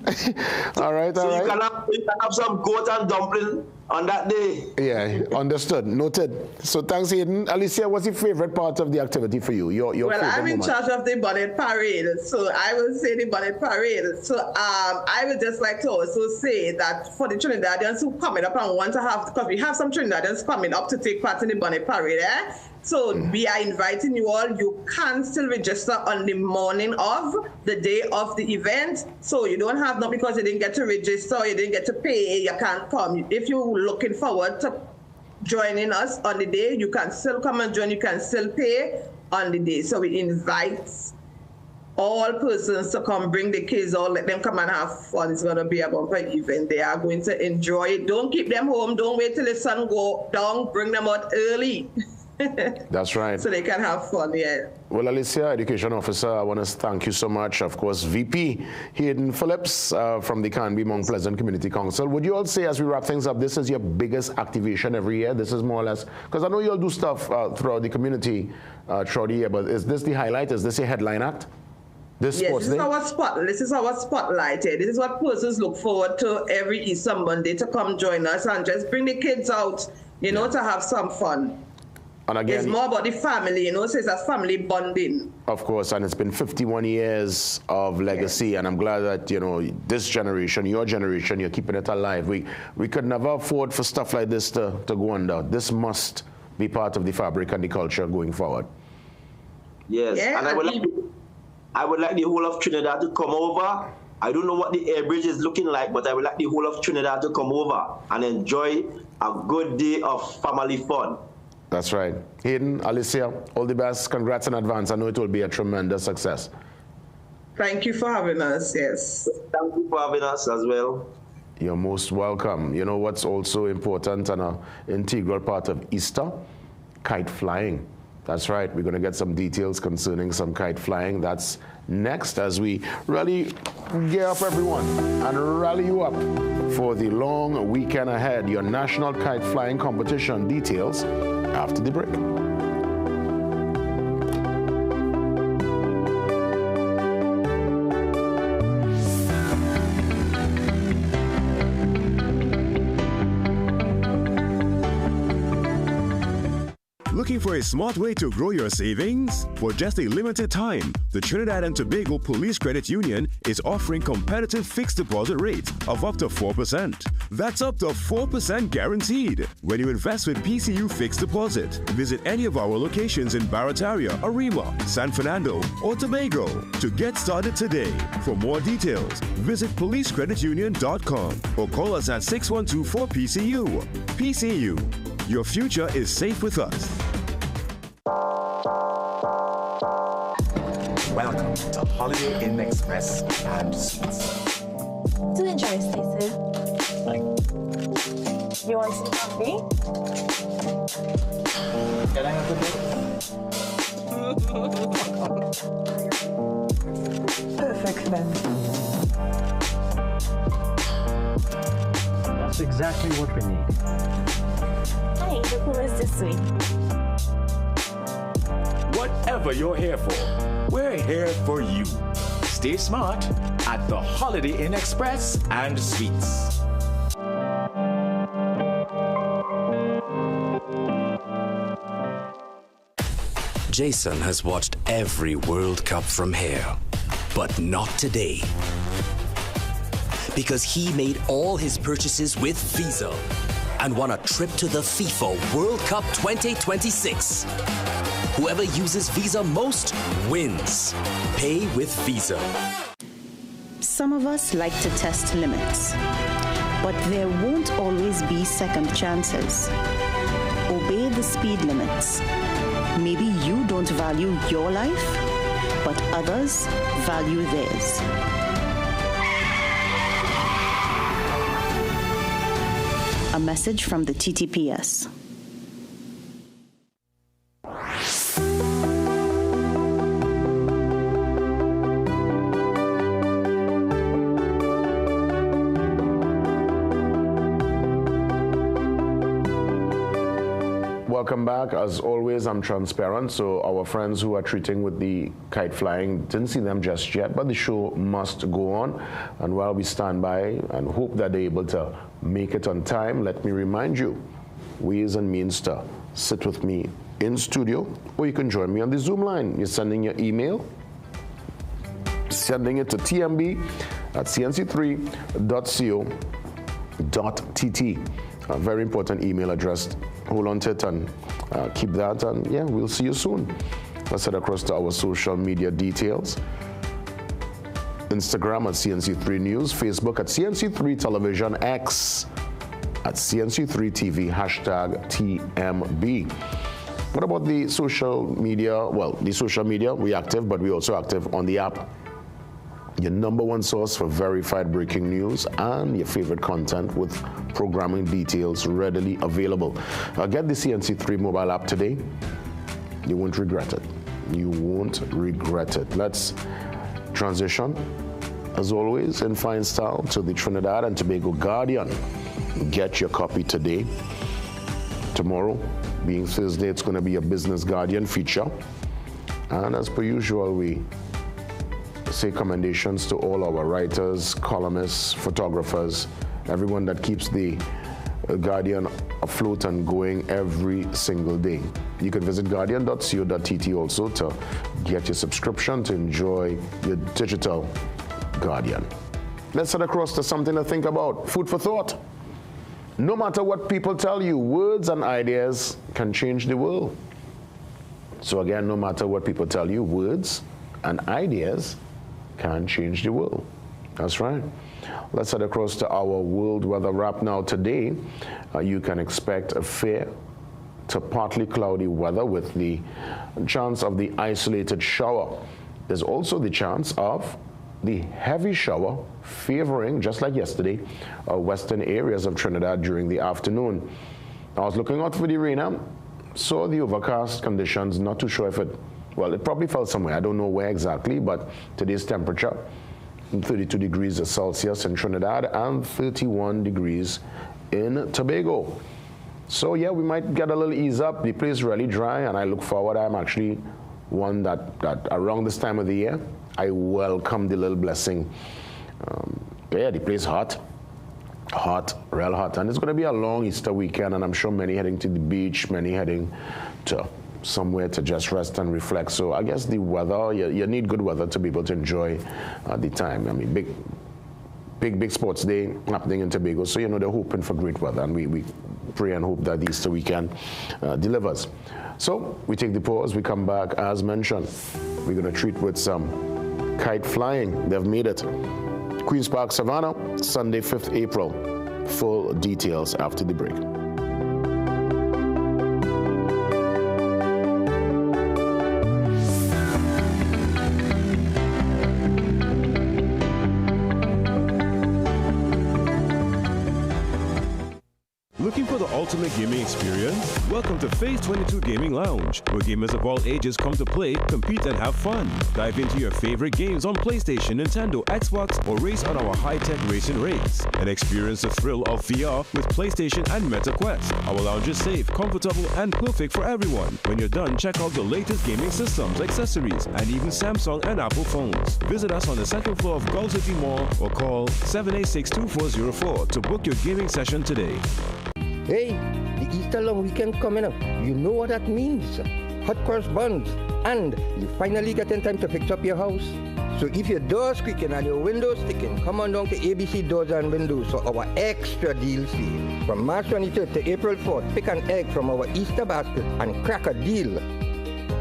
all right. You can have some goat and dumpling on that day. Yeah, understood. Noted. So thanks, Eden. Alicia, what's your favorite part of the activity for you? Your well, favorite I'm in moment? charge of the bonnet parade, so I will say the bonnet parade. So I would just like to also say that for the Trinidadians who coming up and want to have, because we have some Trinidadians coming up to take part in the bonnet parade, So we are inviting you all. You can still register on the morning of the day of the event. So you don't have, not because you didn't get to register, you didn't get to pay, you can't come. If you're looking forward to joining us on the day, you can still come and join, you can still pay on the day. So we invite all persons to come, bring the kids, or let them come and have fun. It's going to be a bumper event. They are going to enjoy it. Don't keep them home. Don't wait till the sun go down. Bring them out early. That's right. So they can have fun, Well, Alicia, Education Officer, I want to thank you so much. Of course, VP Hayden Phillips from the Canby Mount Pleasant Community Council. Would you all say, as we wrap things up, this is your biggest activation every year? This is more or less, because I know you all do stuff throughout the community throughout the year, but is this the highlight? Is this a headline act? This is our spotlight. This is our spotlight. This is what persons look forward to every Easter Monday, to come join us and just bring the kids out, to have some fun. And again, it's more about the family, so it's a family bonding. Of course, and it's been 51 years of legacy, and I'm glad that, this generation, your generation, you're keeping it alive. We could never afford for stuff like this to go under. This must be part of the fabric and the culture going forward. Yes, and I would like the whole of Trinidad to come over. I don't know what the airbridge is looking like, but I would like the whole of Trinidad to come over and enjoy a good day of family fun. That's right. Hayden, Alicia, all the best. Congrats in advance. I know it will be a tremendous success. Thank you for having us, yes. Thank you for having us as well. You're most welcome. You know what's also important and an integral part of Easter? Kite flying. That's right. We're going to get some details concerning some kite flying. That's next as we really gear up everyone and rally you up for the long weekend ahead. Your national kite flying competition details after the break. Looking for a smart way to grow your savings? For just a limited time, the Trinidad and Tobago Police Credit Union is offering competitive fixed deposit rates of up to 4%. That's up to 4% guaranteed. When you invest with PCU Fixed Deposit, visit any of our locations in Barataria, Arima, San Fernando, or Tobago to get started today. For more details, visit policecreditunion.com or call us at 6124-PCU. PCU, your future is safe with us. Welcome to Holiday Inn Express and Suites. Do enjoy, Stacey. You want some coffee? Can I have a Perfect then. That's exactly what we need. Hey, the pool is this way. Whatever you're here for, we're here for you. Stay smart at the Holiday Inn Express and Suites. Jason has watched every World Cup from here, but not today. Because he made all his purchases with Visa and won a trip to the FIFA World Cup 2026. Whoever uses Visa most wins. Pay with Visa. Some of us like to test limits, but there won't always be second chances. Obey the speed limits. Maybe you don't value your life, but others value theirs. A message from the TTPS. Welcome back. As always, I'm transparent, so our friends who are treating with the kite flying, didn't see them just yet, but the show must go on. And while we stand by and hope that they're able to make it on time, let me remind you, ways and means to sit with me in studio, or you can join me on the Zoom line. You're sending your email, sending it to tmb@cnc3.co.tt. A very important email address. Hold on to it and keep that, and yeah, we'll see you soon. Let's head across to our social media details. Instagram at CNC3 News, Facebook at CNC3 Television, X at CNC3 TV, #TMB. What about the social media? Well, the social media, we're active, but we're also active on the app. Your #1 source for verified breaking news and your favorite content with programming details readily available. Get the CNC3 mobile app today. You won't regret it. You won't regret it. Let's transition, as always, in fine style to the Trinidad and Tobago Guardian. Get your copy today. Tomorrow, being Thursday, it's going to be a Business Guardian feature. And as per usual, we say commendations to all our writers, columnists, photographers, everyone that keeps the Guardian afloat and going every single day. You can visit guardian.co.tt also to get your subscription to enjoy your digital Guardian. Let's head across to something to think about. Food for thought. No matter what people tell you, words and ideas can change the world. So again, no matter what people tell you, words and ideas can change the world. That's right. Let's head across to our world weather wrap now. Today, you can expect a fair to partly cloudy weather with the chance of the isolated shower. There's also the chance of the heavy shower favoring, just like yesterday, western areas of Trinidad during the afternoon. I was looking out for the rain, saw the overcast conditions, not too sure if it probably fell somewhere. I don't know where exactly, but today's temperature, 32 degrees Celsius in Trinidad and 31 degrees in Tobago. So yeah, we might get a little ease up. The place is really dry, and I look forward. I'm actually one that around this time of the year, I welcome the little blessing. Yeah, the place hot, real hot. And it's going to be a long Easter weekend, and I'm sure many heading to the beach, many heading to somewhere to just rest and reflect. So I guess the weather, you need good weather to be able to enjoy the time. I mean, big sports day happening in Tobago, so you know they're hoping for great weather, and we pray and hope that the Easter weekend delivers. So we take the pause, we come back. As mentioned, we're going to treat with some kite flying. They've made it. Queen's Park, Savannah, Sunday, 5th April. Full details after the break. Looking for the ultimate gaming experience? Welcome to Phase 22 Gaming Lounge, where gamers of all ages come to play, compete, and have fun. Dive into your favorite games on PlayStation, Nintendo, Xbox, or race on our high-tech racing rigs. And experience the thrill of VR with PlayStation and Meta Quest. Our lounge is safe, comfortable, and perfect for everyone. When you're done, check out the latest gaming systems, accessories, and even Samsung and Apple phones. Visit us on the second floor of Gulf City Mall or call 786-2404 to book your gaming session today. Hey, the Easter long weekend coming up. You know what that means. Hot cross buns. And you finally get in time to fix up your house. So if your door's creaking and your windows sticking, come on down to ABC Doors and Windows for our extra deal sale. From March 23rd to April 4th, pick an egg from our Easter basket and crack a deal.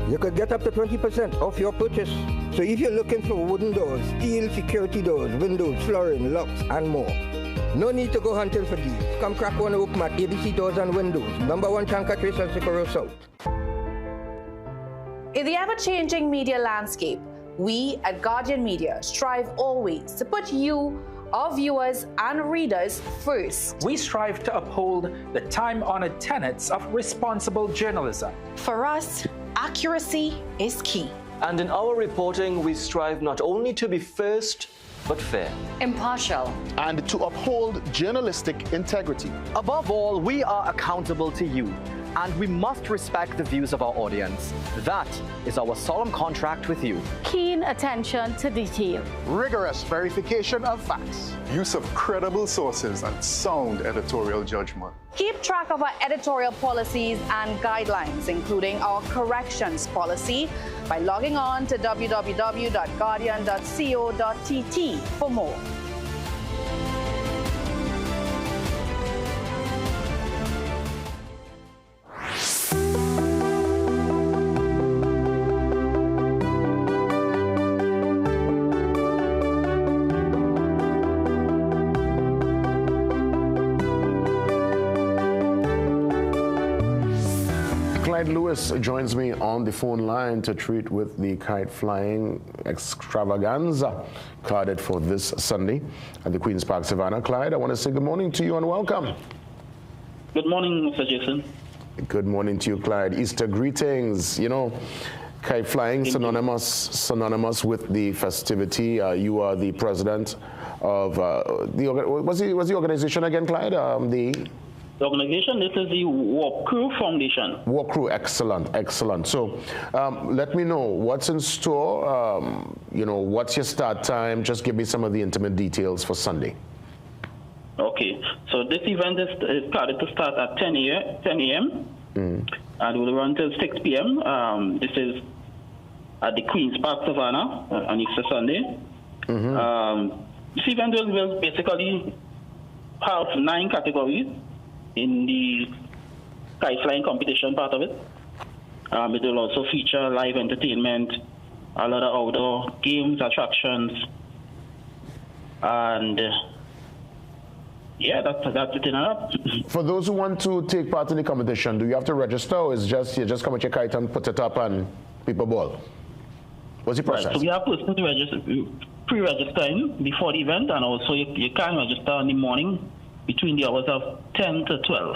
You could get up to 20% off your purchase. So if you're looking for wooden doors, steel security doors, windows, flooring, locks, and more, no need to go hunting for deals. Come crack one open at ABC Doors and Windows, #1 Chanka Trace on Socorro South. In the ever-changing media landscape, we at Guardian Media strive always to put you, our viewers and readers first. We strive to uphold the time-honored tenets of responsible journalism. For us, accuracy is key. And in our reporting, we strive not only to be first, but fair, impartial, and to uphold journalistic integrity. Above all, we are accountable to you, and we must respect the views of our audience. That is our solemn contract with you. Keen attention to detail, rigorous verification of facts, use of credible sources, and sound editorial judgment. Keep track of our editorial policies and guidelines, including our corrections policy, by logging on to www.guardian.co.tt for more. Clyde Lewis joins me on the phone line to treat with the kite flying extravaganza carded for this Sunday at the Queen's Park Savannah. Clyde, I want to say good morning to you and welcome. Good morning, Mr. Jason. Good morning to you, Clyde. Easter greetings. You know, kite flying synonymous with the festivity. You are the president of what's the organization again, Clyde? The organization, this is the Warp Crew Foundation. Warp Crew, excellent, excellent. So let me know what's in store, you know, what's your start time? Just give me some of the intimate details for Sunday. Okay, so this event is started to start at 10 a.m. And will run till 6 p.m. This is at the Queen's Park Savannah on Easter Sunday. This event will basically have 9 categories in the kite flying competition part of it. It will also feature live entertainment, a lot of outdoor games, attractions, and yeah, that's it in a nutshell. For those who want to take part in the competition, do you have to register, or is just you just come with your kite and put it up and people ball? What's the process? Right, so we have person to register, pre-registering before the event, and also you can register in the morning between the hours of 10 to 12.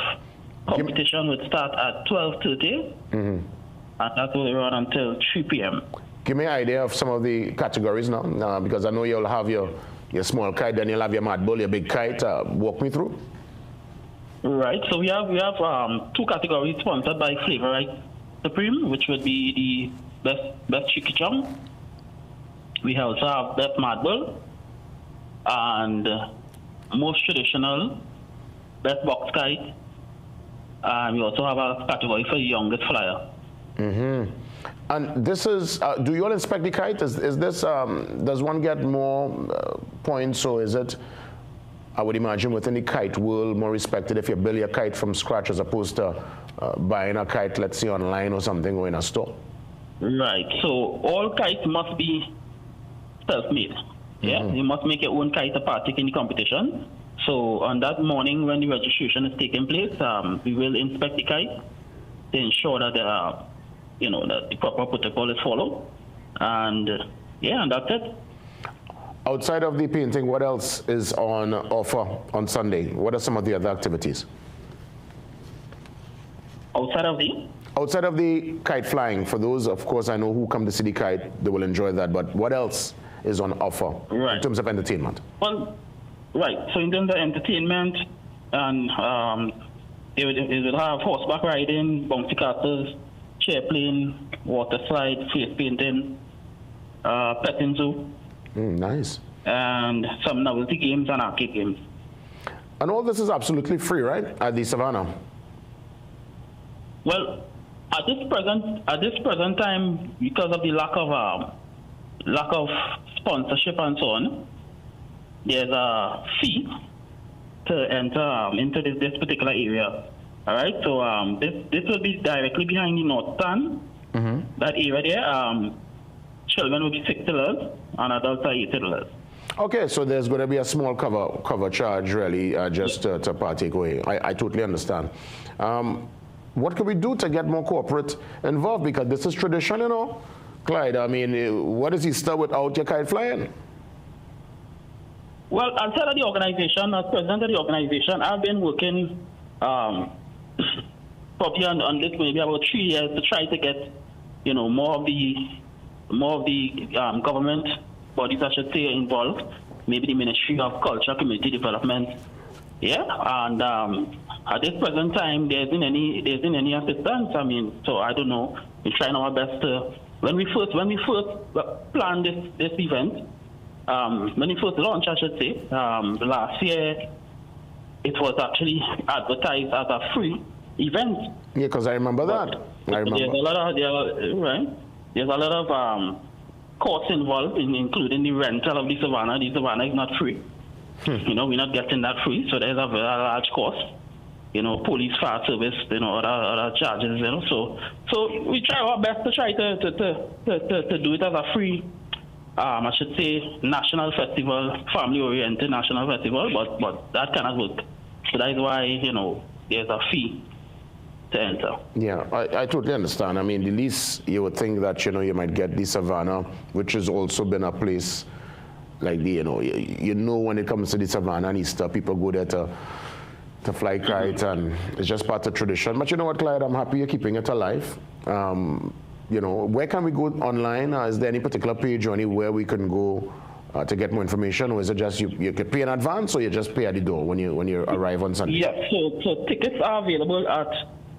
Competition would start at 12:30, and that will run until 3 p.m. Give me an idea of some of the categories now, because I know you'll have your small kite, then you'll have your mad bull, your big kite. Walk me through. Right, so we have 2 categories sponsored by Flavorite Supreme, which would be the best chicky chong. We also have best mad bull, and most traditional, best box kite, and we also have a category for youngest flyer. And this is, do you all inspect the kite? Is this, does one get more points, or is it, I would imagine within the kite world, more respected if you build your kite from scratch as opposed to buying a kite, let's say online or something, or in a store? Right, so all kites must be self-made. Yeah, you must make your own kite to partake in the competition. So on that morning when the registration is taking place, we will inspect the kite to ensure that that the proper protocol is followed. And yeah, and that's it. Outside of the painting, what else is on offer on Sunday? What are some of the other activities? Outside of the? Outside of the kite flying, for those, of course, I know who come to see the kite, they will enjoy that. But what else is on offer in terms of entertainment? Well, right. So in terms of entertainment, and it will have horseback riding, bouncy castles, chair playing, water slide, face painting, petting zoo. Nice. And some novelty games and arcade games. And all this is absolutely free, right, at the Savannah? Well, at this present time, because of the lack of sponsorship and so on, there's a fee to enter into this particular area. All right, so this will be directly behind the north stand. That area there, children will be $6 and adults are $8. Okay, so there's going to be a small cover charge, really, just to partake away. I totally understand. What can we do to get more corporate involved? Because this is tradition, you know, Clyde. I mean, what is Easter without your kite flying? Well, as head of the organization, as president of the organization, I've been working probably on this maybe about 3 years to try to get, more of the government bodies, I should say, involved. Maybe the Ministry of Culture, Community Development. Yeah, and at this present time, there isn't any assistance. I mean, so I don't know. We're trying our best to. When we first planned this event, when we first launched, I should say, last year, it was actually advertised as a free event. Yeah, because I remember that. There's a lot of costs involved, including the rental of the Savannah. The Savannah is not free. We're not getting that free, so there's a very large cost. Police, fire service, other charges. So we try our best to try to do it as a free, I should say, national festival, family-oriented national festival. But that cannot work. So that is why there's a fee to enter. Yeah, I totally understand. I mean, the least you would think that you might get the Savannah, which has also been a place like when it comes to the Savannah and Easter, people go there to fly kite, and it's just part of tradition. But you know what, Clyde, I'm happy you're keeping it alive. Where can we go online? Is there any particular page or anywhere we can go to get more information, or is it just you could pay in advance, or you just pay at the door when you arrive on Sunday? Yes, so tickets are available at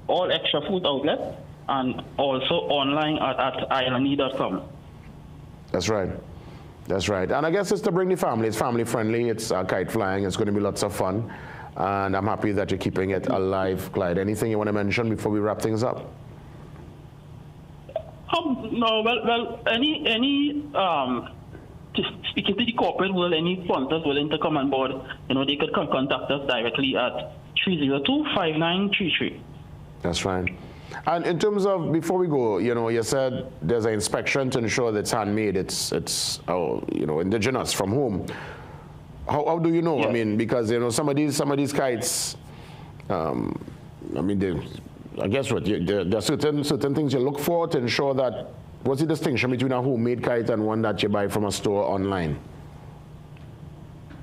all extra food outlets and also online at islandly.com. That's right. That's right. And I guess it's to bring the family. It's family friendly. It's kite flying. It's going to be lots of fun. And I'm happy that you're keeping it alive, Clyde. Anything you want to mention before we wrap things up? No, well, any speaking to the corporate world, any sponsors willing to come on board, they could contact us directly at 302-5933. That's right. And in terms of, before we go, you said there's an inspection to ensure that it's handmade, it's indigenous from whom. How do you know? Yeah. I mean, because some of these kites, I guess there are certain things you look for to ensure that. What's the distinction between a homemade kite and one that you buy from a store online?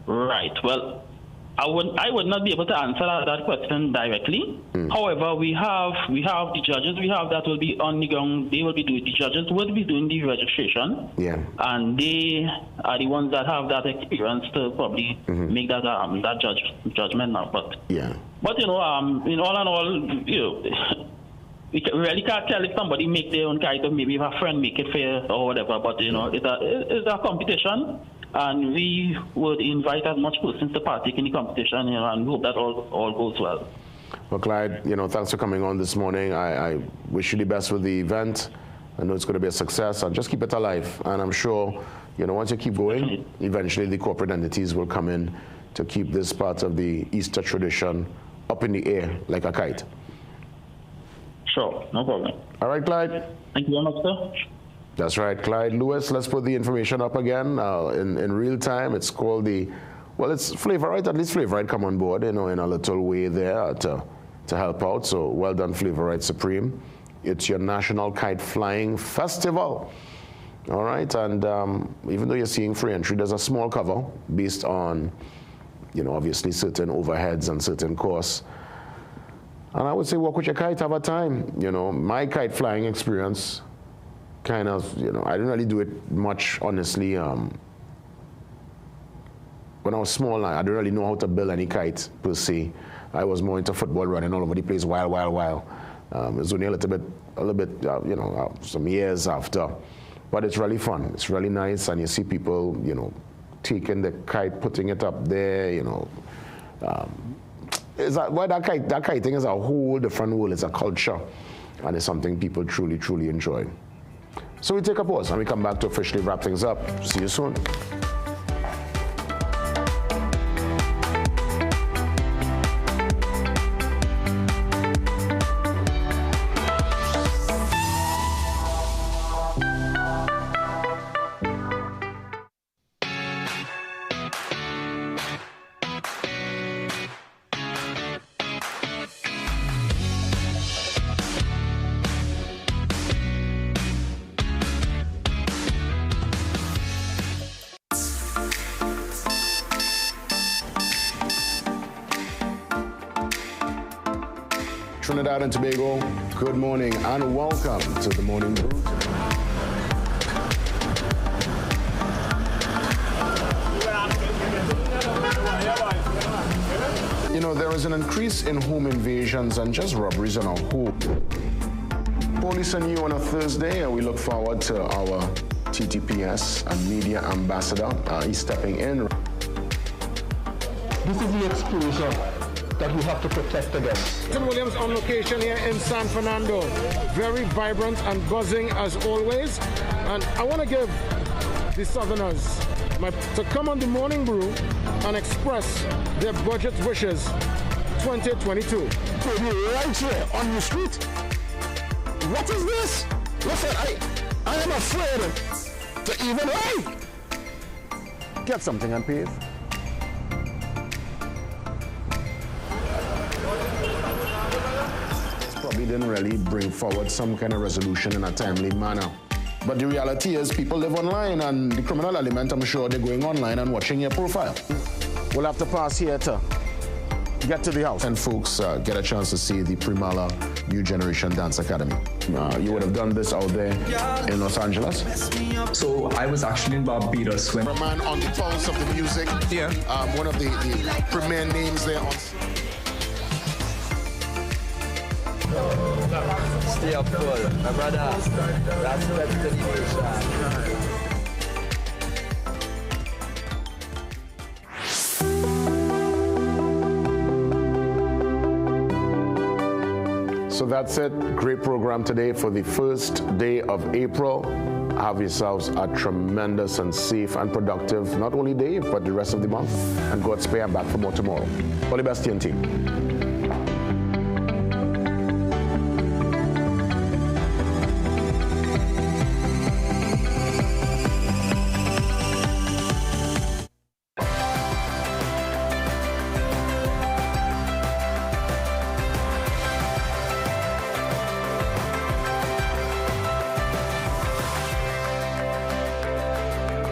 Right. Well, I would not be able to answer that question directly. However, we have the judges. We have that will be on the ground. They will be doing, the judges will be doing the registration. Yeah. And they are the ones that have that experience to probably make that judgment now. But yeah. But in all in all, we really can't tell if somebody make their own kite or maybe if a friend make it fair or whatever. But it's a competition. And we would invite as much persons to partake in the competition, and hope that all goes well. Well, Clyde, thanks for coming on this morning. I wish you the best with the event. I know it's going to be a success, and just keep it alive. And I'm sure, once you keep going, eventually the corporate entities will come in to keep this part of the Easter tradition up in the air like a kite. Sure, no problem. All right, Clyde. Thank you very much, sir. That's right, Clyde Lewis. Let's put the information up again in real time. It's called it's Flavor Right. At least Flavor Right come on board, in a little way there to help out. So well done, Flavor Right Supreme. It's your National Kite Flying Festival. All right, and even though you're seeing free entry, there's a small cover based on, obviously certain overheads and certain costs. And I would say walk with your kite, have a time. My kite flying experience, kind of, I didn't really do it much, honestly. When I was small, I didn't really know how to build any kite, per se. I was more into football, running all over the place, while. It was only a little bit, some years after. But it's really fun. It's really nice, and you see people, taking the kite, putting it up there, that kiting is a whole different world. It's a culture, and it's something people truly, truly enjoy. So we take a pause, and we come back to officially wrap things up. See you soon. Trinidad and Tobago, good morning and welcome to the Morning Brew. You know, there is an increase in home invasions and just robberies in our home. Police and you on a Thursday, and we look forward to our TTPS and media ambassador. He's stepping in. This is the exposure that we have to protect against. Tim Williams on location here in San Fernando. Very vibrant and buzzing as always. And I want to give the Southerners to come on the Morning Brew and express their budget wishes 2022. Right here on the street. What is this? Listen, I am afraid to even ride. Get something and pave. Probably didn't really bring forward some kind of resolution in a timely manner. But the reality is people live online, and the criminal element, I'm sure they're going online and watching your profile. We'll have to pass here to get to the house. And folks get a chance to see the Primala New Generation Dance Academy. You would have done this out there in Los Angeles. So I was actually in Barbados when... A man on the pulse of the music. Yeah. One of the premier names there on... Stay up full, my brother. That's the So that's it. Great program today for the first day of April. Have yourselves a tremendous and safe and productive, not only day, but the rest of the month. And God spare, I'm back for more tomorrow. All the best, TNT.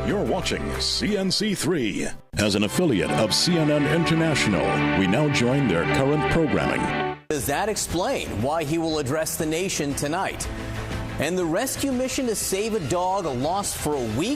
You're watching CNC3. As an affiliate of CNN International, we now join their current programming. Does that explain why he will address the nation tonight? And the rescue mission to save a dog lost for a week?